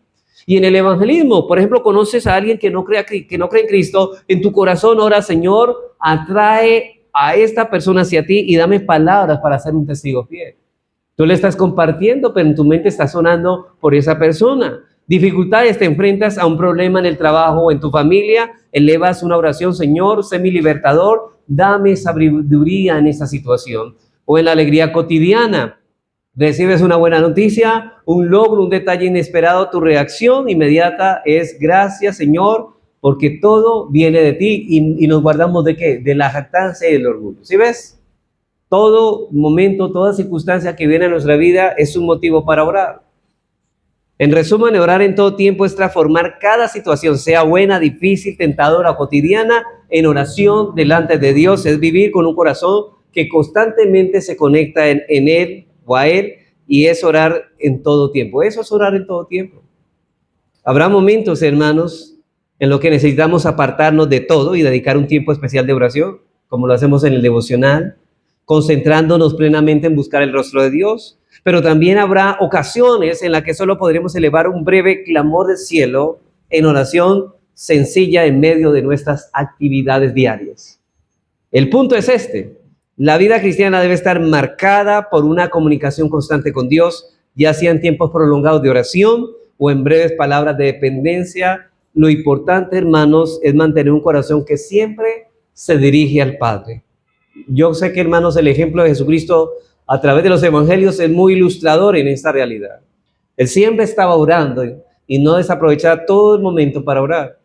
Y en el evangelismo, por ejemplo, conoces a alguien que no cree en Cristo, en tu corazón ora: Señor, atrae a esta persona hacia ti y dame palabras para ser un testigo fiel. Tú le estás compartiendo, pero en tu mente está sonando por esa persona. Dificultades, te enfrentas a un problema en el trabajo o en tu familia, elevas una oración: Señor, sé mi libertador, dame sabiduría en esta situación. O en la alegría cotidiana, recibes una buena noticia, un logro, un detalle inesperado, tu reacción inmediata es gracias, Señor, porque todo viene de ti y nos guardamos ¿de qué? De la jactancia y del orgullo. ¿Sí ves? Todo momento, toda circunstancia que viene a nuestra vida es un motivo para orar. En resumen, orar en todo tiempo es transformar cada situación, sea buena, difícil, tentadora o cotidiana, en oración delante de Dios. Es vivir con un corazón que constantemente se conecta en Él o a Él, y es orar en todo tiempo. Eso es orar en todo tiempo. Habrá momentos, hermanos, en los que necesitamos apartarnos de todo y dedicar un tiempo especial de oración, como lo hacemos en el devocional, concentrándonos plenamente en buscar el rostro de Dios. Pero también habrá ocasiones en las que solo podremos elevar un breve clamor del cielo en oración sencilla en medio de nuestras actividades diarias. El punto es este: la vida cristiana debe estar marcada por una comunicación constante con Dios, ya sea en tiempos prolongados de oración o en breves palabras de dependencia. Lo importante, hermanos, es mantener un corazón que siempre se dirige al Padre. Yo sé que, hermanos, el ejemplo de Jesucristo a través de los evangelios es muy ilustrador en esta realidad. Él siempre estaba orando y no desaprovechaba todo el momento para orar.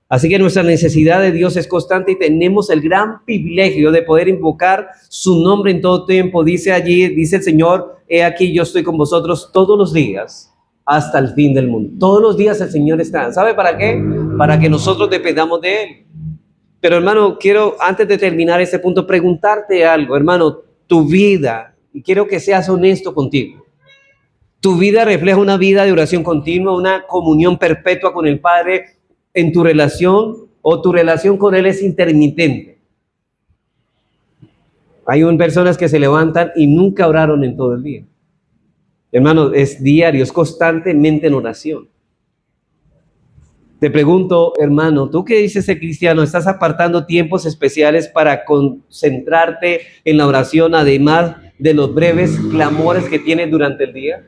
Así que nuestra necesidad de Dios es constante y tenemos el gran privilegio de poder invocar su nombre en todo tiempo. Dice el Señor, he aquí yo estoy con vosotros todos los días hasta el fin del mundo. Todos los días el Señor está. ¿Sabe para qué? Para que nosotros dependamos de Él. Pero, hermano, quiero, antes de terminar este punto, preguntarte algo, hermano. Tu vida, y quiero que seas honesto contigo, tu vida refleja una vida de oración continua, una comunión perpetua con el Padre en tu relación, o tu relación con Él es intermitente. Hay personas que se levantan y nunca oraron en todo el día. Hermano, es diario, es constantemente en oración. Te pregunto, hermano, ¿tú qué dices ser cristiano? ¿Estás apartando tiempos especiales para concentrarte en la oración, además de los breves clamores que tienes durante el día?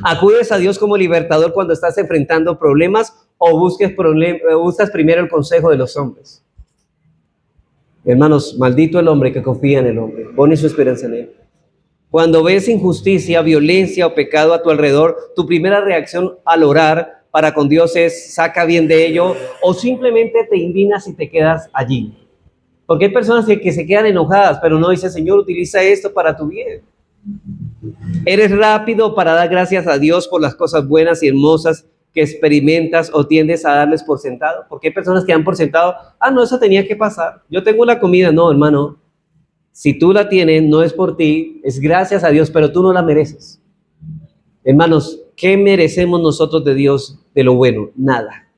¿Acudes a Dios como libertador cuando estás enfrentando problemas o buscas primero el consejo de los hombres? Hermanos, maldito el hombre que confía en el hombre, pone su esperanza en él. Cuando ves injusticia, violencia o pecado a tu alrededor, tu primera reacción al orar para con Dios es saca bien de ello, o simplemente te indignas y te quedas allí. Porque hay personas que se quedan enojadas, pero no dicen, Señor, utiliza esto para tu bien. ¿Eres rápido para dar gracias a Dios por las cosas buenas y hermosas que experimentas o tiendes a darles por sentado? Porque hay personas que dan por sentado, no, eso tenía que pasar. Yo tengo la comida. No, hermano, si tú la tienes, no es por ti, es gracias a Dios, pero tú no la mereces. Hermanos, ¿qué merecemos nosotros de Dios de lo bueno? Nada.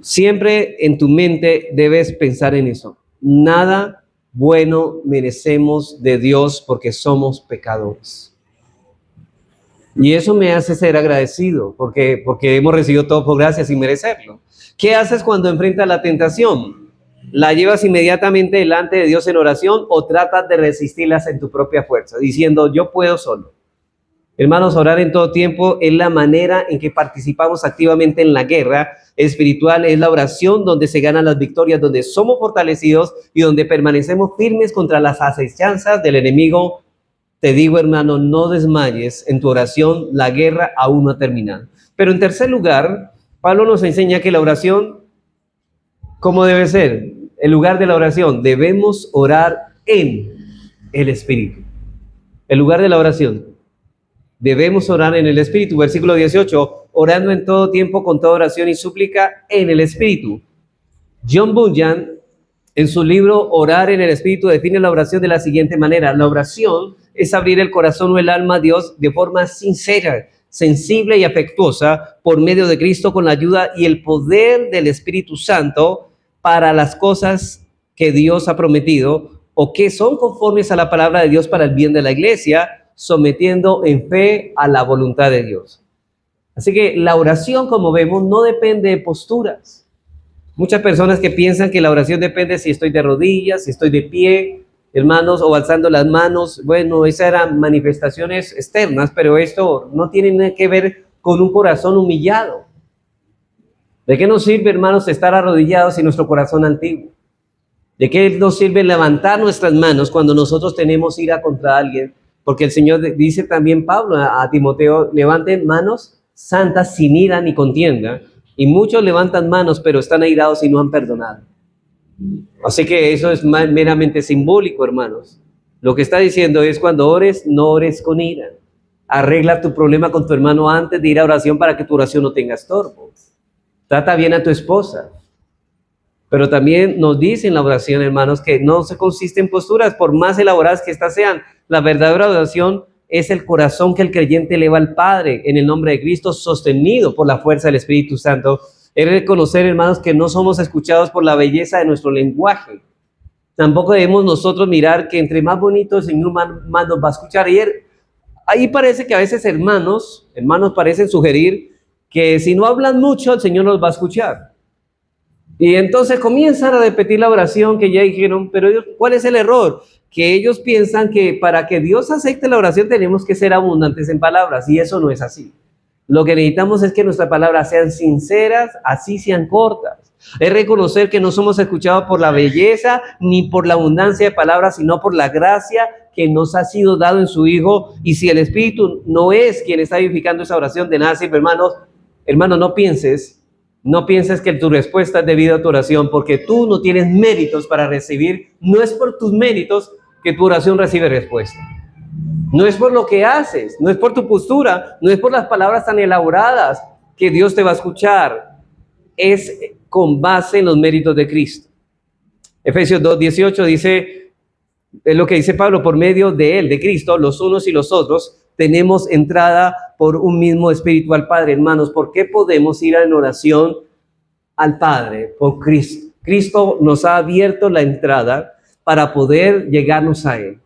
Siempre en tu mente debes pensar en eso. Nada bueno merecemos de Dios porque somos pecadores. Y eso me hace ser agradecido porque hemos recibido todo por gracia sin merecerlo. ¿Qué haces cuando enfrentas la tentación? ¿La llevas inmediatamente delante de Dios en oración o tratas de resistirlas en tu propia fuerza, diciendo yo puedo solo? Hermanos, orar en todo tiempo es la manera en que participamos activamente en la guerra espiritual. Es la oración donde se ganan las victorias, donde somos fortalecidos y donde permanecemos firmes contra las acechanzas del enemigo. Te digo, hermano, no desmayes en tu oración, la guerra aún no ha terminado. Pero en tercer lugar, Pablo nos enseña que la oración, ¿cómo debe ser? El lugar de la oración, debemos orar en el Espíritu. El lugar de la oración. Debemos orar en el Espíritu. Versículo 18, orando en todo tiempo con toda oración y súplica en el Espíritu. John Bunyan, en su libro Orar en el Espíritu, define la oración de la siguiente manera. La oración es abrir el corazón o el alma a Dios de forma sincera, sensible y afectuosa por medio de Cristo, con la ayuda y el poder del Espíritu Santo para las cosas que Dios ha prometido o que son conformes a la palabra de Dios para el bien de la iglesia, sometiendo en fe a la voluntad de Dios. Así que la oración, como vemos, no depende de posturas. Muchas personas que piensan que la oración depende si estoy de rodillas, si estoy de pie, hermanos, o alzando las manos. Bueno, esas eran manifestaciones externas, pero esto no tiene nada que ver con un corazón humillado. ¿De qué nos sirve, hermanos, estar arrodillados y nuestro corazón antiguo? ¿De qué nos sirve levantar nuestras manos cuando nosotros tenemos ira contra alguien? Porque el Señor dice también Pablo a Timoteo, levanten manos santas sin ira ni contienda. Y muchos levantan manos, pero están airados y no han perdonado. Así que eso es meramente simbólico, hermanos. Lo que está diciendo es cuando ores, no ores con ira. Arregla tu problema con tu hermano antes de ir a oración para que tu oración no tenga estorbo. Trata bien a tu esposa. Pero también nos dice en la oración, hermanos, que no se consiste en posturas, por más elaboradas que éstas sean. La verdadera oración es el corazón que el creyente eleva al Padre en el nombre de Cristo, sostenido por la fuerza del Espíritu Santo. Es reconocer, hermanos, que no somos escuchados por la belleza de nuestro lenguaje. Tampoco debemos nosotros mirar que entre más bonito el Señor más nos va a escuchar. Y ahí parece que a veces hermanos parecen sugerir que si no hablan mucho, el Señor nos va a escuchar. Y entonces comienzan a repetir la oración que ya dijeron, pero ellos, ¿cuál es el error? Que ellos piensan que para que Dios acepte la oración tenemos que ser abundantes en palabras, y eso no es así. Lo que necesitamos es que nuestras palabras sean sinceras, así sean cortas. Es reconocer que no somos escuchados por la belleza ni por la abundancia de palabras, sino por la gracia que nos ha sido dado en su Hijo. Y si el Espíritu no es quien está edificando esa oración, de nada sirve, hermanos, no pienses que tu respuesta es debido a tu oración, porque tú no tienes méritos para recibir. No es por tus méritos que tu oración recibe respuesta. No es por lo que haces, no es por tu postura, no es por las palabras tan elaboradas que Dios te va a escuchar. Es con base en los méritos de Cristo. Efesios 2:18 dice, es lo que dice Pablo, por medio de Él, de Cristo, los unos y los otros, tenemos entrada por un mismo espíritu al Padre. Hermanos, ¿por qué podemos ir en oración al Padre? Por Cristo. Cristo nos ha abierto la entrada para poder llegarnos a Él.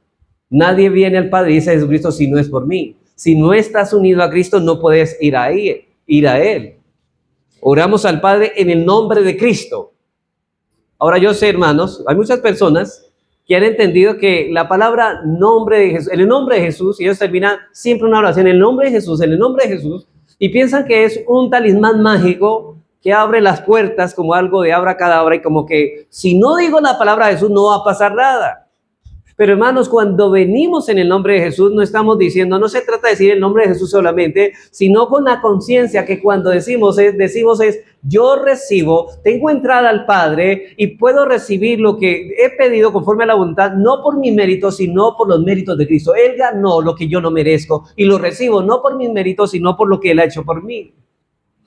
Nadie viene al Padre, dice Jesucristo, si no es por mí. Si no estás unido a Cristo, no puedes ir a Él. Oramos al Padre en el nombre de Cristo. Ahora yo sé, hermanos, hay muchas personas que han entendido que la palabra nombre de Jesús, en el nombre de Jesús, y ellos terminan siempre una oración en el nombre de Jesús, en el nombre de Jesús, y piensan que es un talismán mágico que abre las puertas como algo de abracadabra, y como que si no digo la palabra de Jesús no va a pasar nada. Pero hermanos, cuando venimos en el nombre de Jesús, no estamos diciendo, no se trata de decir el nombre de Jesús solamente, sino con la conciencia que cuando decimos es, yo recibo, tengo entrada al Padre y puedo recibir lo que he pedido conforme a la voluntad, no por mi mérito, sino por los méritos de Cristo. Él ganó lo que yo no merezco y lo recibo no por mis méritos, sino por lo que Él ha hecho por mí.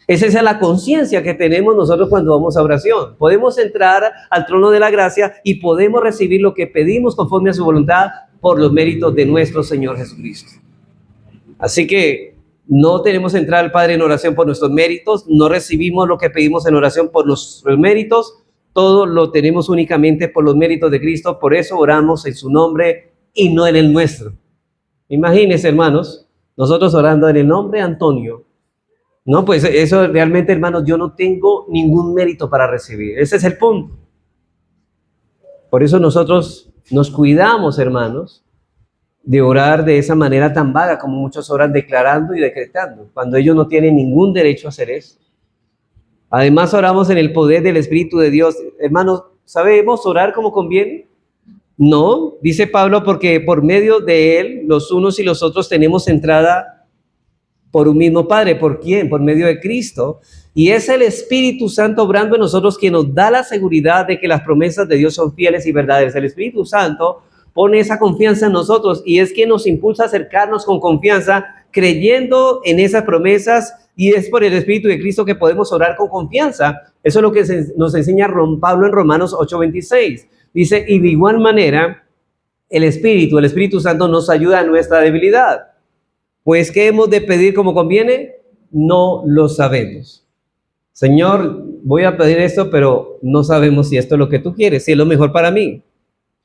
Esa es la conciencia que tenemos nosotros cuando vamos a oración. Podemos entrar al trono de la gracia y podemos recibir lo que pedimos conforme a su voluntad por los méritos de nuestro Señor Jesucristo. Así que no tenemos que entrar al Padre en oración por nuestros méritos, no recibimos lo que pedimos en oración por nuestros méritos, todo lo tenemos únicamente por los méritos de Cristo, por eso oramos en su nombre y no en el nuestro. Imagínense, hermanos, nosotros orando en el nombre de Antonio. No, pues eso realmente, hermanos, yo no tengo ningún mérito para recibir. Ese es el punto. Por eso nosotros nos cuidamos, hermanos, de orar de esa manera tan vaga como muchos oran declarando y decretando, cuando ellos no tienen ningún derecho a hacer eso. Además, oramos en el poder del Espíritu de Dios. Hermanos, ¿sabemos orar como conviene? No, dice Pablo, porque por medio de Él, los unos y los otros tenemos entrada por un mismo Padre. ¿Por quién? Por medio de Cristo. Y es el Espíritu Santo obrando en nosotros quien nos da la seguridad de que las promesas de Dios son fieles y verdaderas. El Espíritu Santo pone esa confianza en nosotros y es quien nos impulsa a acercarnos con confianza, creyendo en esas promesas, y es por el Espíritu de Cristo que podemos orar con confianza. Eso es lo que nos enseña Pablo en Romanos 8:26. Dice, y de igual manera, el Espíritu Santo nos ayuda en nuestra debilidad. Pues, ¿qué hemos de pedir como conviene? No lo sabemos. Señor, voy a pedir esto, pero no sabemos si esto es lo que tú quieres, si es lo mejor para mí.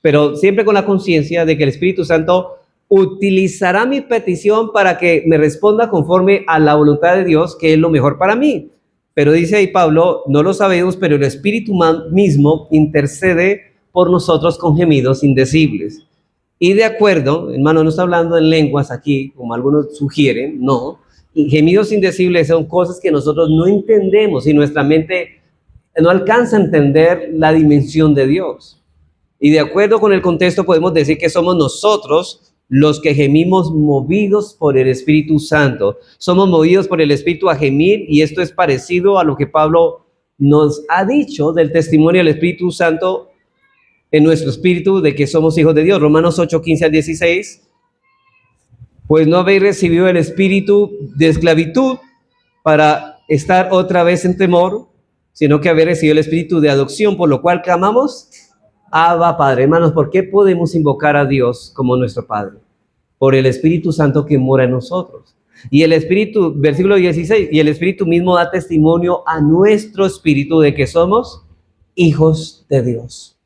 Pero siempre con la conciencia de que el Espíritu Santo utilizará mi petición para que me responda conforme a la voluntad de Dios, que es lo mejor para mí. Pero dice ahí Pablo, no lo sabemos, pero el Espíritu mismo intercede por nosotros con gemidos indecibles. Y de acuerdo, hermano, no está hablando en lenguas aquí, como algunos sugieren, no. Y gemidos indecibles son cosas que nosotros no entendemos y nuestra mente no alcanza a entender la dimensión de Dios. Y de acuerdo con el contexto podemos decir que somos nosotros los que gemimos movidos por el Espíritu Santo. Somos movidos por el Espíritu a gemir, y esto es parecido a lo que Pablo nos ha dicho del testimonio del Espíritu Santo en nuestro espíritu de que somos hijos de Dios. Romanos 8, 15 al 16. Pues no habéis recibido el espíritu de esclavitud para estar otra vez en temor, sino que habéis recibido el espíritu de adopción, por lo cual clamamos, Abba, Padre. Hermanos, ¿por qué podemos invocar a Dios como nuestro Padre? Por el Espíritu Santo que mora en nosotros. Y el Espíritu, versículo 16, y el Espíritu mismo da testimonio a nuestro espíritu de que somos hijos de Dios.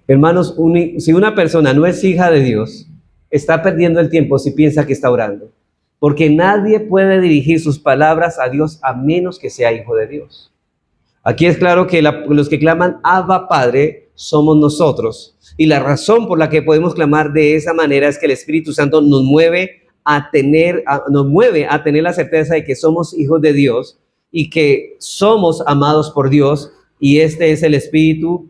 Hermanos, si una persona no es hija de Dios, está perdiendo el tiempo si piensa que está orando. Porque nadie puede dirigir sus palabras a Dios a menos que sea hijo de Dios. Aquí es claro que los que claman Abba Padre somos nosotros. Y la razón por la que podemos clamar de esa manera es que el Espíritu Santo nos mueve a tener la certeza de que somos hijos de Dios y que somos amados por Dios. Y este es el Espíritu,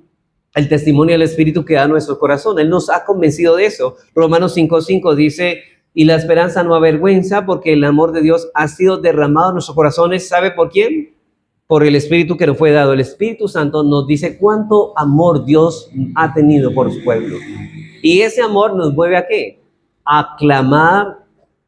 el testimonio del Espíritu que da a nuestro corazón. Él nos ha convencido de eso. Romanos 5:5 dice, y la esperanza no avergüenza, porque el amor de Dios ha sido derramado en nuestros corazones. ¿Sabe por quién? Por el Espíritu que nos fue dado. El Espíritu Santo nos dice cuánto amor Dios ha tenido por su pueblo. Y ese amor nos mueve ¿a qué? A clamar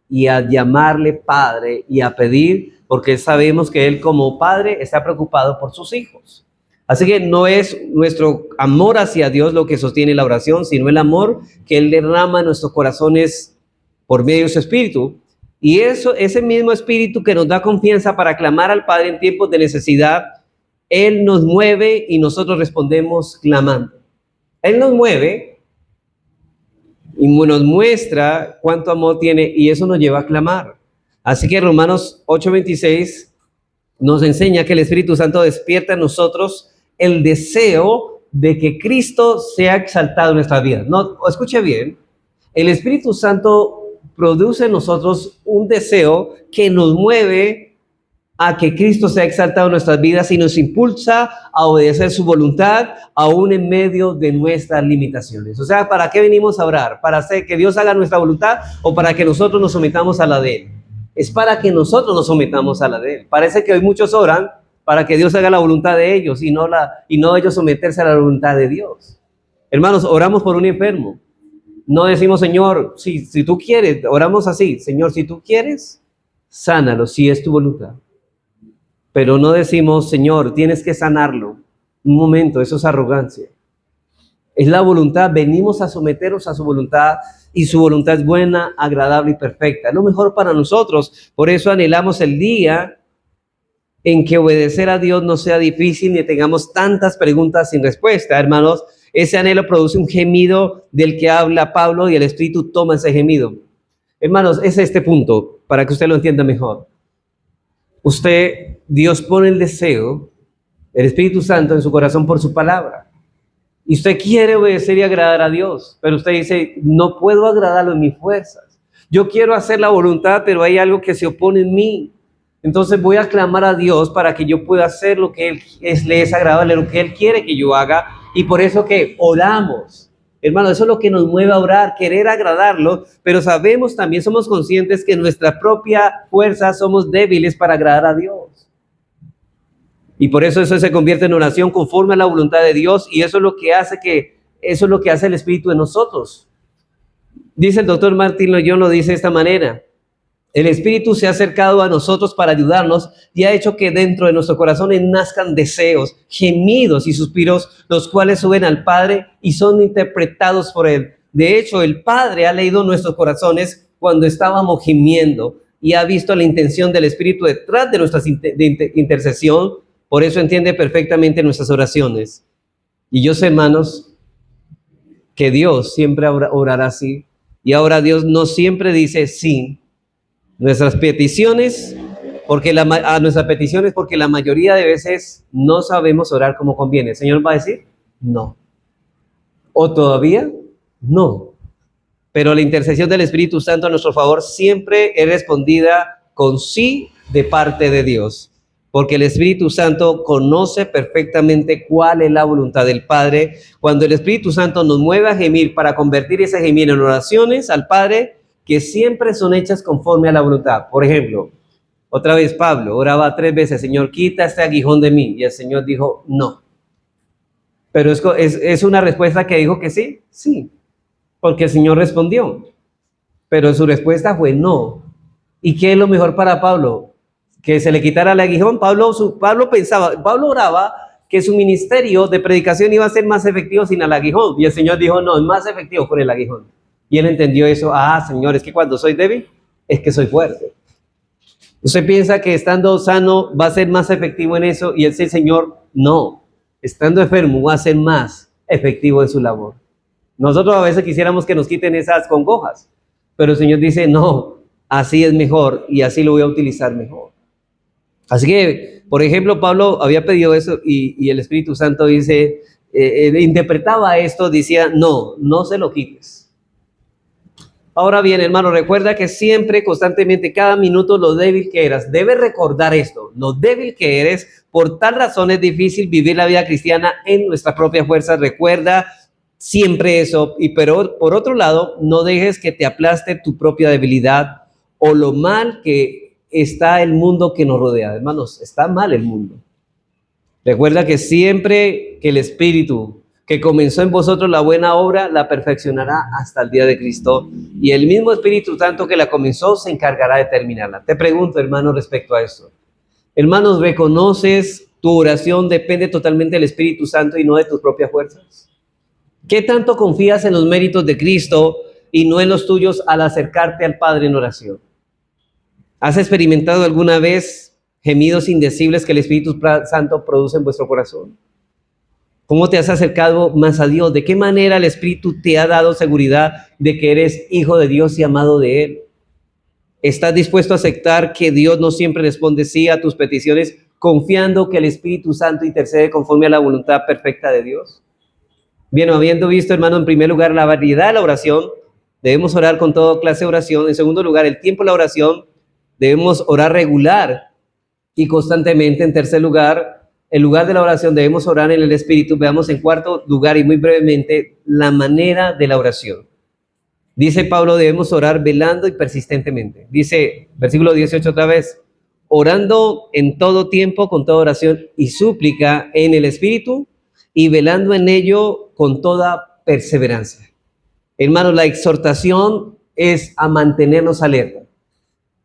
y a llamarle Padre y a pedir, porque sabemos que Él como Padre está preocupado por sus hijos. Así que no es nuestro amor hacia Dios lo que sostiene la oración, sino el amor que Él derrama en nuestros corazones por medio de su Espíritu. Y ese mismo Espíritu que nos da confianza para clamar al Padre en tiempos de necesidad, Él nos mueve y nosotros respondemos clamando. Él nos mueve y nos muestra cuánto amor tiene, y eso nos lleva a clamar. Así que Romanos 8:26 nos enseña que el Espíritu Santo despierta en nosotros el deseo de que Cristo sea exaltado en nuestra vida. No, escuche bien, el Espíritu Santo produce en nosotros un deseo que nos mueve a que Cristo sea exaltado en nuestras vidas y nos impulsa a obedecer su voluntad, aún en medio de nuestras limitaciones. O sea, ¿para qué venimos a orar? ¿Para hacer que Dios haga nuestra voluntad o para que nosotros nos sometamos a la de Él? Es para que nosotros nos sometamos a la de Él. Parece que hoy muchos oran para que Dios haga la voluntad de ellos y no ellos someterse a la voluntad de Dios. Hermanos, oramos por un enfermo. No decimos, Señor, si tú quieres, oramos así, Señor, si tú quieres, sánalo, si es tu voluntad. Pero no decimos, Señor, tienes que sanarlo. Un momento, eso es arrogancia. Es la voluntad, venimos a someternos a su voluntad, y su voluntad es buena, agradable y perfecta. Es lo mejor para nosotros. Por eso anhelamos el día en que obedecer a Dios no sea difícil ni tengamos tantas preguntas sin respuesta. Hermanos, ese anhelo produce un gemido del que habla Pablo y el Espíritu toma ese gemido. Hermanos, es este punto para que usted lo entienda mejor. Dios pone el deseo, el Espíritu Santo en su corazón por su palabra. Y usted quiere obedecer y agradar a Dios, pero usted dice, no puedo agradarlo en mis fuerzas. Yo quiero hacer la voluntad, pero hay algo que se opone en mí. Entonces voy a clamar a Dios para que yo pueda hacer lo que le es agradable, lo que Él quiere que yo haga. Y por eso que oramos. Hermano, eso es lo que nos mueve a orar, querer agradarlo, pero sabemos también, somos conscientes que en nuestra propia fuerza somos débiles para agradar a Dios. Y por eso se convierte en oración conforme a la voluntad de Dios, y eso es lo que hace el Espíritu en nosotros. Dice el doctor Martín Loyola, lo dice de esta manera: el Espíritu se ha acercado a nosotros para ayudarnos y ha hecho que dentro de nuestro corazón nazcan deseos, gemidos y suspiros, los cuales suben al Padre y son interpretados por Él. De hecho, el Padre ha leído nuestros corazones cuando estábamos gimiendo y ha visto la intención del Espíritu detrás de nuestra intercesión. Por eso entiende perfectamente nuestras oraciones. Y yo sé, hermanos, que Dios siempre orará así. Y ahora Dios no siempre dice sí. Nuestras peticiones, porque la mayoría de veces no sabemos orar como conviene. ¿El Señor va a decir? No. ¿O todavía? No. Pero la intercesión del Espíritu Santo a nuestro favor siempre es respondida con sí de parte de Dios, porque el Espíritu Santo conoce perfectamente cuál es la voluntad del Padre. Cuando el Espíritu Santo nos mueve a gemir para convertir ese gemir en oraciones al Padre, que siempre son hechas conforme a la voluntad. Por ejemplo, otra vez Pablo oraba 3 veces, Señor, quita este aguijón de mí. Y el Señor dijo, no. Pero es una respuesta que dijo que sí, sí, porque el Señor respondió. Pero su respuesta fue no. ¿Y qué es lo mejor para Pablo? Que se le quitara el aguijón. Pablo oraba que su ministerio de predicación iba a ser más efectivo sin el aguijón. Y el Señor dijo, no, es más efectivo con el aguijón. Y él entendió eso. Señor, es que cuando soy débil, es que soy fuerte. Usted piensa que estando sano va a ser más efectivo en eso, y el Señor, no. Estando enfermo va a ser más efectivo en su labor. Nosotros a veces quisiéramos que nos quiten esas congojas, pero el Señor dice, no, así es mejor y así lo voy a utilizar mejor. Así que, por ejemplo, Pablo había pedido eso y el Espíritu Santo dice, interpretaba esto, decía, no se lo quites. Ahora bien, hermano, recuerda que siempre, constantemente, cada minuto, lo débil que eras. Debes recordar esto, lo débil que eres. Por tal razón es difícil vivir la vida cristiana en nuestras propias fuerzas. Recuerda siempre eso. Pero por otro lado, no dejes que te aplaste tu propia debilidad o lo mal que está el mundo que nos rodea. Hermanos, está mal el mundo. Recuerda que siempre que el Espíritu que comenzó en vosotros la buena obra, la perfeccionará hasta el día de Cristo. Y el mismo Espíritu Santo que la comenzó se encargará de terminarla. Te pregunto, hermano, respecto a esto. Hermanos, ¿reconoces tu oración depende totalmente del Espíritu Santo y no de tus propias fuerzas? ¿Qué tanto confías en los méritos de Cristo y no en los tuyos al acercarte al Padre en oración? ¿Has experimentado alguna vez gemidos indecibles que el Espíritu Santo produce en vuestro corazón? ¿Cómo te has acercado más a Dios? ¿De qué manera el Espíritu te ha dado seguridad de que eres hijo de Dios y amado de Él? ¿Estás dispuesto a aceptar que Dios no siempre responde sí a tus peticiones, confiando que el Espíritu Santo intercede conforme a la voluntad perfecta de Dios? Bien, habiendo visto, hermano, en primer lugar la variedad de la oración, debemos orar con toda clase de oración. En segundo lugar, el tiempo de la oración, debemos orar regular y constantemente. En tercer lugar, el lugar de la oración, debemos orar en el Espíritu. Veamos en cuarto lugar y muy brevemente la manera de la oración. Dice Pablo, debemos orar velando y persistentemente. Dice, versículo 18 otra vez, orando en todo tiempo con toda oración y súplica en el Espíritu y velando en ello con toda perseverancia. Hermanos, la exhortación es a mantenernos alerta.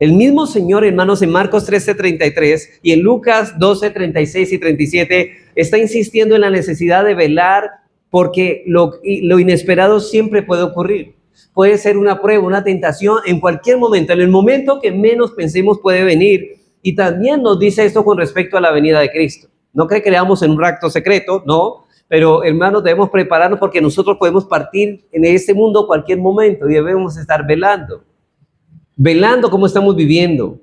El mismo Señor, hermanos, en Marcos 13:33 y en Lucas 12:36 y 37, está insistiendo en la necesidad de velar porque lo inesperado siempre puede ocurrir. Puede ser una prueba, una tentación en cualquier momento, en el momento que menos pensemos puede venir. Y también nos dice esto con respecto a la venida de Cristo. No que creamos en un rapto secreto, no, pero hermanos, debemos prepararnos porque nosotros podemos partir en este mundo cualquier momento y debemos estar velando cómo estamos viviendo.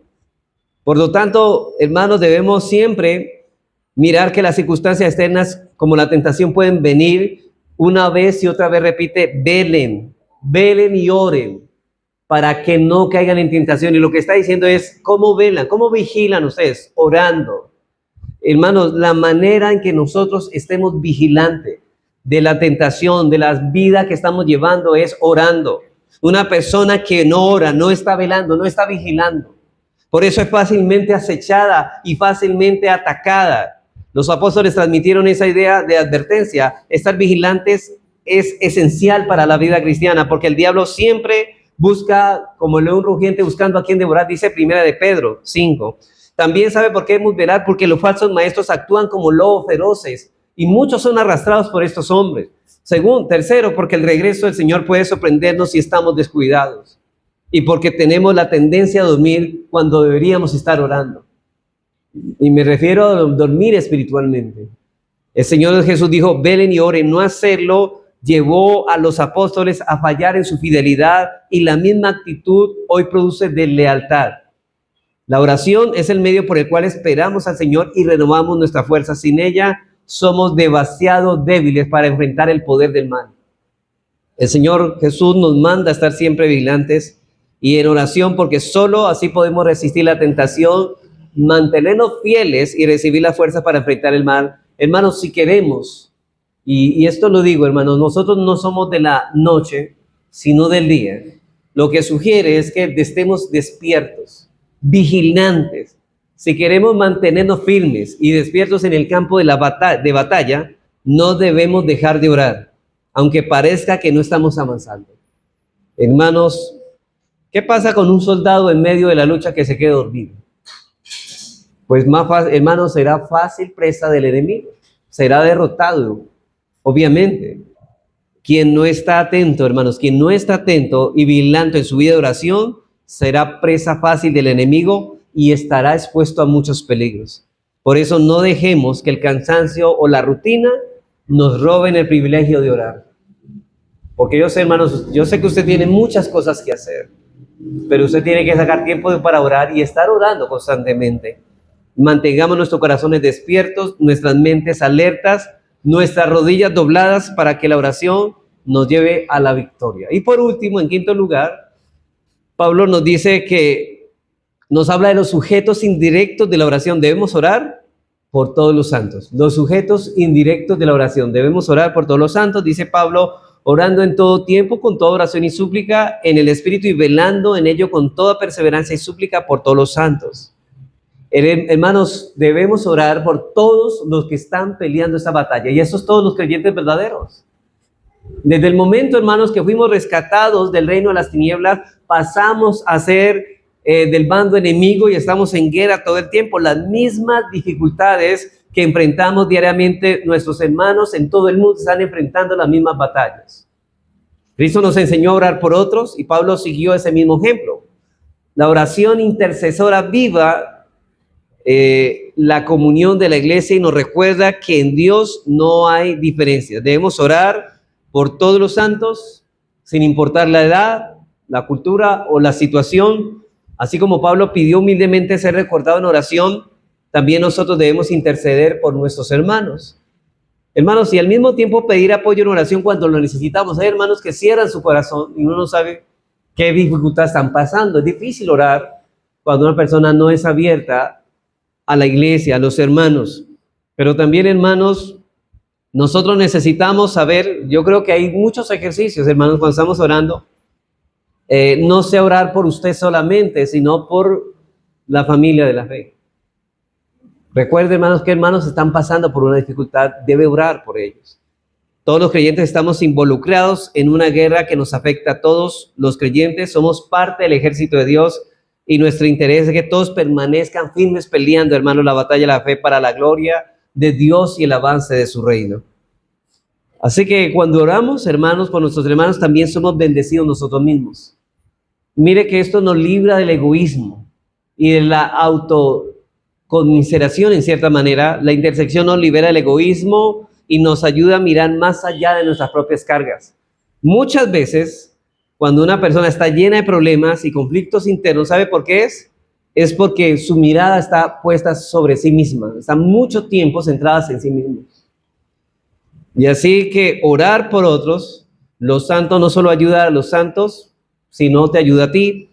Por lo tanto, hermanos, debemos siempre mirar que las circunstancias externas como la tentación pueden venir una vez y otra vez, repite, velen y oren para que no caigan en tentación. Y lo que está diciendo es, ¿cómo velan? ¿Cómo vigilan ustedes? Orando. Hermanos, la manera en que nosotros estemos vigilantes de la tentación, de las vidas que estamos llevando es orando. Una persona que no ora, no está velando, no está vigilando. Por eso es fácilmente acechada y fácilmente atacada. Los apóstoles transmitieron esa idea de advertencia. Estar vigilantes es esencial para la vida cristiana, porque el diablo siempre busca, como león rugiente, buscando a quien devorar, dice Primera de Pedro 5. También sabe por qué debemos velar, porque los falsos maestros actúan como lobos feroces y muchos son arrastrados por estos hombres. Tercero, porque el regreso del Señor puede sorprendernos si estamos descuidados y porque tenemos la tendencia a dormir cuando deberíamos estar orando. Y me refiero a dormir espiritualmente. El Señor Jesús dijo, velen y oren. No hacerlo llevó a los apóstoles a fallar en su fidelidad y la misma actitud hoy produce deslealtad. La oración es el medio por el cual esperamos al Señor y renovamos nuestra fuerza. Sin ella, somos demasiado débiles para enfrentar el poder del mal. El Señor Jesús nos manda a estar siempre vigilantes. y en oración, porque solo así podemos resistir la tentación, mantenernos fieles y recibir la fuerza para enfrentar el mal. Hermanos, si queremos, y esto lo digo, hermanos, nosotros no somos de la noche, sino del día. Lo que sugiere es que estemos despiertos, vigilantes. Si queremos mantenernos firmes y despiertos en el campo de batalla, no debemos dejar de orar, aunque parezca que no estamos avanzando. Hermanos, ¿qué pasa con un soldado en medio de la lucha que se quede dormido? Pues más fácil, hermanos, será fácil presa del enemigo, será derrotado, obviamente. Quien no está atento, hermanos, quien no está atento y vigilante en su vida de oración, será presa fácil del enemigo y estará expuesto a muchos peligros. Por eso no dejemos que el cansancio o la rutina nos roben el privilegio de orar. Porque yo sé, hermanos, yo sé que usted tiene muchas cosas que hacer, pero usted tiene que sacar tiempo para orar y estar orando constantemente. Mantengamos nuestros corazones despiertos, nuestras mentes alertas, nuestras rodillas dobladas para que la oración nos lleve a la victoria. Y por último, en quinto lugar, Pablo nos dice que nos habla de los sujetos indirectos de la oración. Debemos orar por todos los santos. Los sujetos indirectos de la oración. Debemos orar por todos los santos, dice Pablo, orando en todo tiempo, con toda oración y súplica en el Espíritu y velando en ello con toda perseverancia y súplica por todos los santos. Hermanos, debemos orar por todos los que están peleando esta batalla, y esos todos los creyentes verdaderos. Desde el momento, hermanos, que fuimos rescatados del reino de las tinieblas, pasamos a ser del bando enemigo y estamos en guerra todo el tiempo. Las mismas dificultades que enfrentamos diariamente nuestros hermanos en todo el mundo están enfrentando las mismas batallas. Cristo nos enseñó a orar por otros y Pablo siguió ese mismo ejemplo. La oración intercesora viva la comunión de la iglesia y nos recuerda que en Dios no hay diferencias. Debemos orar por todos los santos, sin importar la edad, la cultura o la situación. Así como Pablo pidió humildemente ser recordado en oración, también nosotros debemos interceder por nuestros hermanos. Hermanos, y al mismo tiempo pedir apoyo en oración cuando lo necesitamos. Hay hermanos que cierran su corazón y uno no sabe qué dificultades están pasando. Es difícil orar cuando una persona no es abierta a la iglesia, a los hermanos. Pero también, hermanos, nosotros necesitamos saber, yo creo que hay muchos ejercicios, hermanos, cuando estamos orando. No sea orar por usted solamente, sino por la familia de la fe. Recuerde, hermanos, que hermanos están pasando por una dificultad, debe orar por ellos. Todos los creyentes estamos involucrados en una guerra que nos afecta a todos los creyentes, somos parte del ejército de Dios y nuestro interés es que todos permanezcan firmes peleando, hermanos, la batalla de la fe para la gloria de Dios y el avance de su reino. Así que cuando oramos, hermanos, por nuestros hermanos, también somos bendecidos nosotros mismos. Mire que esto nos libra del egoísmo y de la autoconmiseración en cierta manera. La intersección nos libera del egoísmo y nos ayuda a mirar más allá de nuestras propias cargas. Muchas veces, cuando una persona está llena de problemas y conflictos internos, ¿sabe por qué es? Es porque su mirada está puesta sobre sí misma. Está mucho tiempo centradas en sí mismos. Y así que orar por otros, los santos no solo ayuda a los santos, sino te ayuda a ti.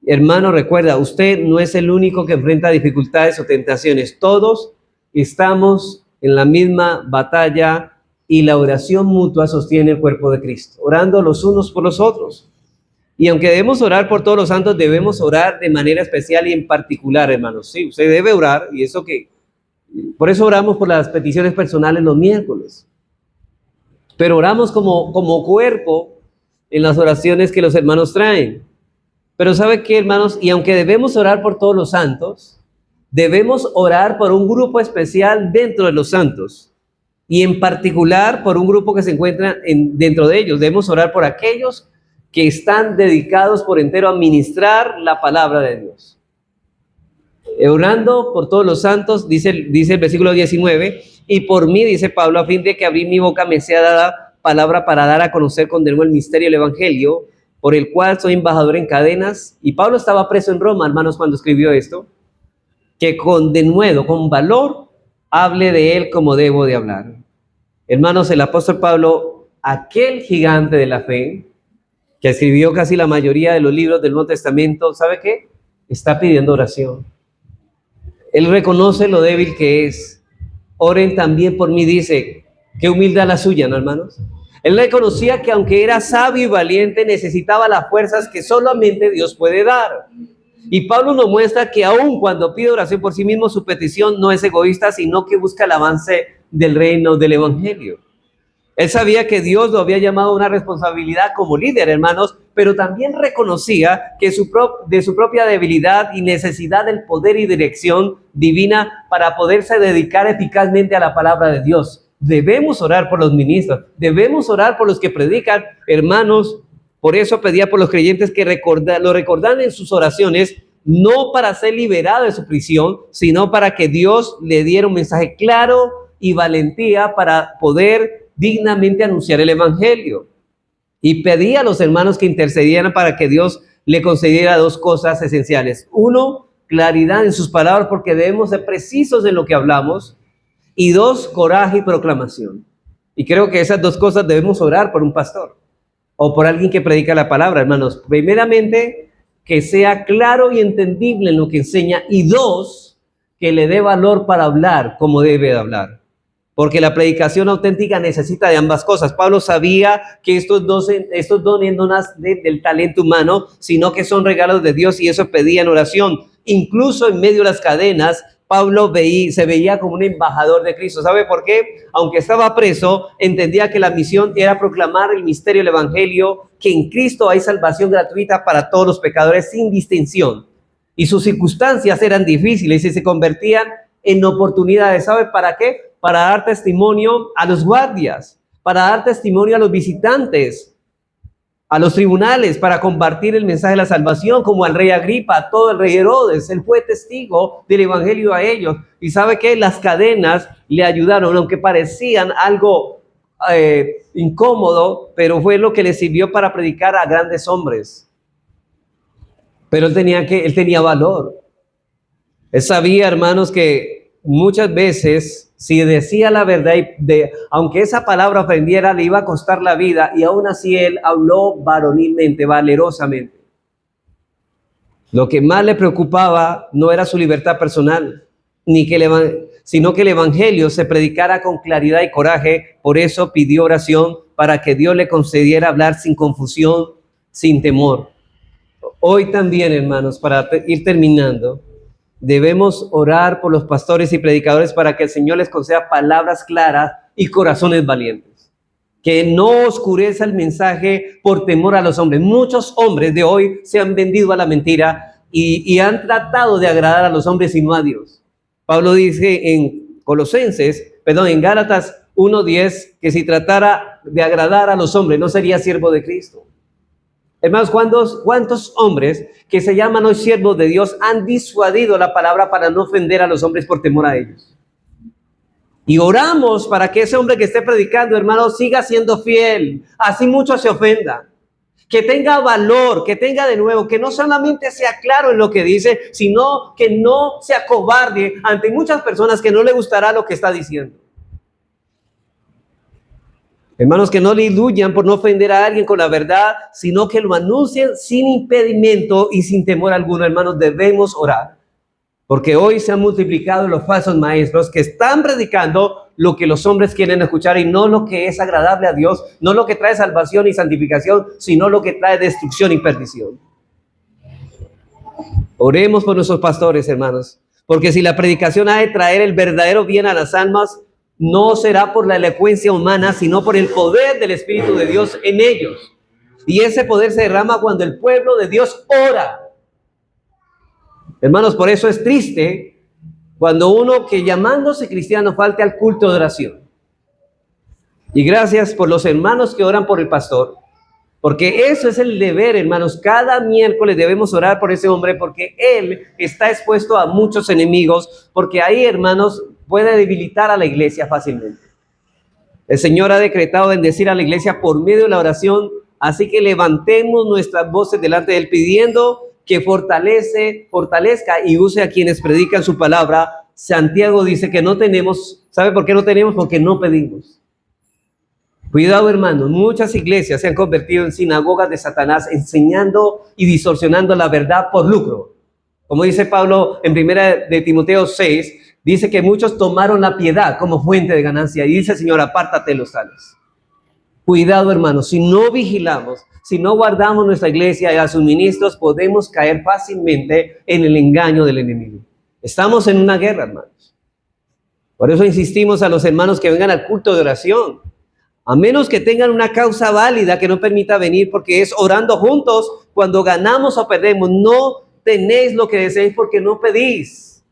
Hermano, recuerda, usted no es el único que enfrenta dificultades o tentaciones. Todos estamos en la misma batalla y la oración mutua sostiene el cuerpo de Cristo, orando los unos por los otros. Y aunque debemos orar por todos los santos, debemos orar de manera especial y en particular, hermanos. Sí, usted debe orar, y eso que, por eso oramos por las peticiones personales los miércoles. Pero oramos como cuerpo en las oraciones que los hermanos traen. Pero ¿sabe qué, hermanos? Y aunque debemos orar por todos los santos, debemos orar por un grupo especial dentro de los santos. Y en particular por un grupo que se encuentra dentro de ellos. Debemos orar por aquellos que están dedicados por entero a ministrar la palabra de Dios. Orando por todos los santos, dice el versículo 19, y por mí, dice Pablo, a fin de que abrir mi boca me sea dada palabra para dar a conocer con denuedo el misterio del evangelio, por el cual soy embajador en cadenas. Y Pablo estaba preso en Roma, hermanos, cuando escribió esto, que con denuedo, con valor, hable de él como debo de hablar. Hermanos, el apóstol Pablo, aquel gigante de la fe, que escribió casi la mayoría de los libros del Nuevo Testamento, ¿sabe qué? Está pidiendo oración. Él reconoce lo débil que es. Oren también por mí, dice. Qué humildad la suya, ¿no, hermanos? Él reconocía que aunque era sabio y valiente, necesitaba las fuerzas que solamente Dios puede dar. Y Pablo nos muestra que aun cuando pide oración por sí mismo, su petición no es egoísta, sino que busca el avance del reino del evangelio. Él sabía que Dios lo había llamado a una responsabilidad como líder, hermanos, pero también reconocía que de su propia debilidad y necesidad del poder y dirección divina para poderse dedicar eficazmente a la palabra de Dios. Debemos orar por los ministros, debemos orar por los que predican, hermanos. Por eso pedía por los creyentes que lo recordaran en sus oraciones, no para ser liberado de su prisión, sino para que Dios le diera un mensaje claro y valentía para poder dignamente anunciar el evangelio. Y pedía a los hermanos que intercedieran para que Dios le concediera dos cosas esenciales. Uno, claridad en sus palabras, porque debemos ser precisos en lo que hablamos. Y dos, coraje y proclamación. Y creo que esas dos cosas debemos orar por un pastor o por alguien que predica la palabra, hermanos. Primeramente, que sea claro y entendible en lo que enseña. Y dos, que le dé valor para hablar como debe de hablar. Porque la predicación auténtica necesita de ambas cosas. Pablo sabía que estos dones no nacen del talento humano, sino que son regalos de Dios, y eso pedía en oración. Incluso en medio de las cadenas, Pablo se veía como un embajador de Cristo. ¿Sabe por qué? Aunque estaba preso, entendía que la misión era proclamar el misterio del evangelio, que en Cristo hay salvación gratuita para todos los pecadores sin distinción. Y sus circunstancias eran difíciles y se convertían en oportunidades. ¿Sabe para qué? Para dar testimonio a los guardias, para dar testimonio a los visitantes, a los tribunales, para compartir el mensaje de la salvación, como al rey Agripa, a todo el rey Herodes. Él fue testigo del evangelio a ellos. Y sabe que las cadenas le ayudaron, aunque parecían algo incómodo, pero fue lo que le sirvió para predicar a grandes hombres. Pero él tenía valor. Él sabía, hermanos, que muchas veces, si decía la verdad, aunque esa palabra ofendiera, le iba a costar la vida, y aún así él habló varonilmente, valerosamente. Lo que más le preocupaba no era su libertad personal, sino que el evangelio se predicara con claridad y coraje. Por eso pidió oración para que Dios le concediera hablar sin confusión, sin temor. Hoy también, hermanos, para ir terminando, debemos orar por los pastores y predicadores para que el Señor les conceda palabras claras y corazones valientes. Que no oscurezca el mensaje por temor a los hombres. Muchos hombres de hoy se han vendido a la mentira y han tratado de agradar a los hombres y no a Dios. Pablo dice en Gálatas 1:10, que si tratara de agradar a los hombres no sería siervo de Cristo. Hermanos, ¿cuántos hombres que se llaman hoy siervos de Dios han disuadido la palabra para no ofender a los hombres por temor a ellos? Y oramos para que ese hombre que esté predicando, hermanos, siga siendo fiel, así muchos se ofendan. Que tenga valor, que tenga de nuevo, que no solamente sea claro en lo que dice, sino que no sea cobarde ante muchas personas que no le gustará lo que está diciendo. Hermanos, que no le diluyan por no ofender a alguien con la verdad, sino que lo anuncien sin impedimento y sin temor alguno. Hermanos, debemos orar, porque hoy se han multiplicado los falsos maestros que están predicando lo que los hombres quieren escuchar y no lo que es agradable a Dios, no lo que trae salvación y santificación, sino lo que trae destrucción y perdición. Oremos por nuestros pastores, hermanos, porque si la predicación ha de traer el verdadero bien a las almas, no será por la elocuencia humana, sino por el poder del Espíritu de Dios en ellos. Y ese poder se derrama cuando el pueblo de Dios ora. Hermanos, por eso es triste cuando uno que llamándose cristiano falte al culto de oración. Y gracias por los hermanos que oran por el pastor, porque eso es el deber, hermanos. Cada miércoles debemos orar por ese hombre, porque él está expuesto a muchos enemigos, porque ahí, hermanos, puede debilitar a la iglesia fácilmente. El Señor ha decretado bendecir a la iglesia por medio de la oración, así que levantemos nuestras voces delante de él pidiendo que fortalezca y use a quienes predican su palabra. Santiago dice que no tenemos. ¿Sabe por qué no tenemos? Porque no pedimos. Cuidado, hermanos, muchas iglesias se han convertido en sinagogas de Satanás, enseñando y distorsionando la verdad por lucro. Como dice Pablo en 1 de Timoteo 6, dice que muchos tomaron la piedad como fuente de ganancia y dice, Señor, apártate de los tales. Cuidado, hermanos, si no vigilamos, si no guardamos nuestra iglesia y a sus ministros, podemos caer fácilmente en el engaño del enemigo. Estamos en una guerra, hermanos. Por eso insistimos a los hermanos que vengan al culto de oración. A menos que tengan una causa válida que no permita venir, porque es orando juntos cuando ganamos o perdemos. No tenéis lo que deseáis porque no pedís.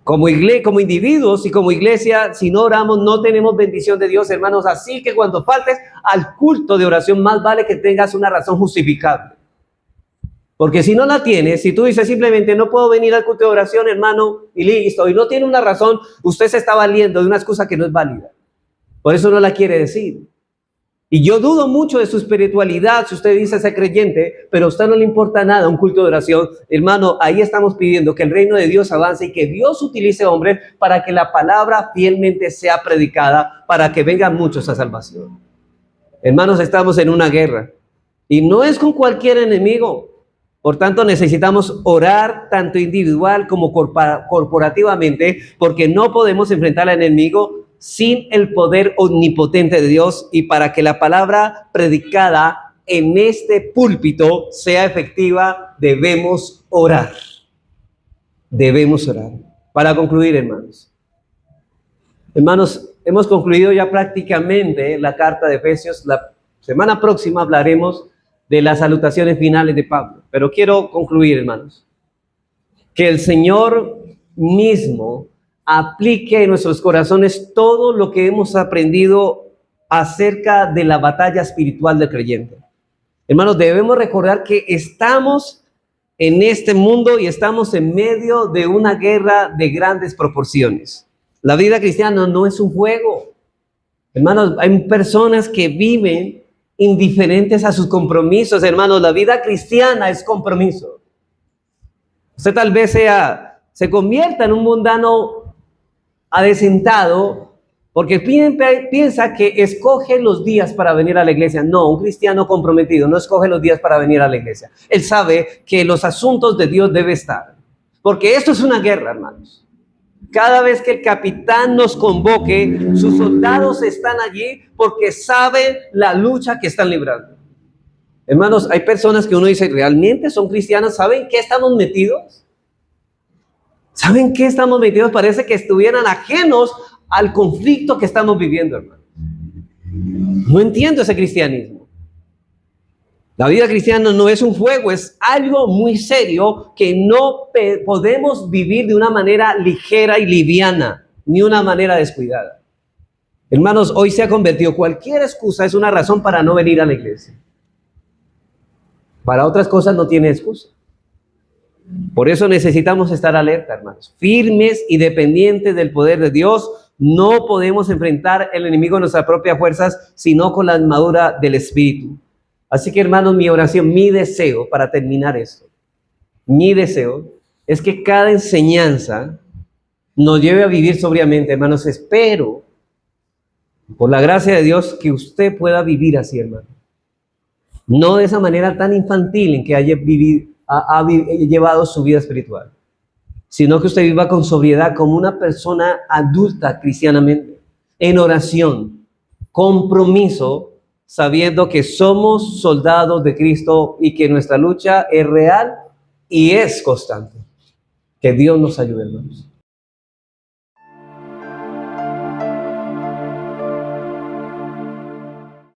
Como individuos y como iglesia, si no oramos, no tenemos bendición de Dios, hermanos. Así que cuando faltes al culto de oración, más vale que tengas una razón justificable. Porque si no la tienes, si tú dices simplemente no puedo venir al culto de oración, hermano, y listo, y no tiene una razón, usted se está valiendo de una excusa que no es válida. Por eso no la quiere decir. Y yo dudo mucho de su espiritualidad si usted dice ser creyente, pero a usted no le importa nada un culto de oración. Hermano, ahí estamos pidiendo que el reino de Dios avance y que Dios utilice hombres para que la palabra fielmente sea predicada, para que vengan muchos a salvación. Hermanos, estamos en una guerra y no es con cualquier enemigo. Por tanto, necesitamos orar tanto individual como corporativamente, porque no podemos enfrentar al enemigo sin el poder omnipotente de Dios, y para que la palabra predicada en este púlpito sea efectiva, debemos orar. Debemos orar. Para concluir, hermanos. Hermanos, hemos concluido ya prácticamente la carta de Efesios. La semana próxima hablaremos de las salutaciones finales de Pablo. Pero quiero concluir, hermanos, que el Señor mismo aplique en nuestros corazones todo lo que hemos aprendido acerca de la batalla espiritual del creyente. Hermanos, debemos recordar que estamos en este mundo y estamos en medio de una guerra de grandes proporciones. La vida cristiana no es un juego. Hermanos, hay personas que viven indiferentes a sus compromisos. Hermanos, la vida cristiana es compromiso. Usted tal vez se convierta en un mundano adesentado porque piensa que escoge los días para venir a la iglesia. No, un cristiano comprometido no escoge los días para venir a la iglesia. Él sabe que los asuntos de Dios deben estar, porque esto es una guerra, hermanos. Cada vez que el capitán nos convoque, sus soldados están allí porque saben la lucha que están librando. Hermanos, hay personas que uno dice, ¿realmente son cristianos? ¿Saben qué estamos metidos? ¿Saben qué estamos metidos? Parece que estuvieran ajenos al conflicto que estamos viviendo, hermano. No entiendo ese cristianismo. La vida cristiana no es un juego, es algo muy serio que no podemos vivir de una manera ligera y liviana, ni una manera descuidada. Hermanos, hoy se ha convertido, cualquier excusa es una razón para no venir a la iglesia. Para otras cosas no tiene excusa. Por eso necesitamos estar alerta, hermanos, firmes y dependientes del poder de Dios. No podemos enfrentar el enemigo en nuestras propias fuerzas, sino con la armadura del Espíritu. Así que, hermanos, mi oración, mi deseo para terminar esto, mi deseo es que cada enseñanza nos lleve a vivir sobriamente, hermanos. Espero, por la gracia de Dios, que usted pueda vivir así, hermano. No de esa manera tan infantil en que haya ha llevado su vida espiritual, sino que usted viva con sobriedad como una persona adulta cristianamente, en oración, compromiso, sabiendo que somos soldados de Cristo y que nuestra lucha es real y es constante. Que Dios nos ayude, hermanos.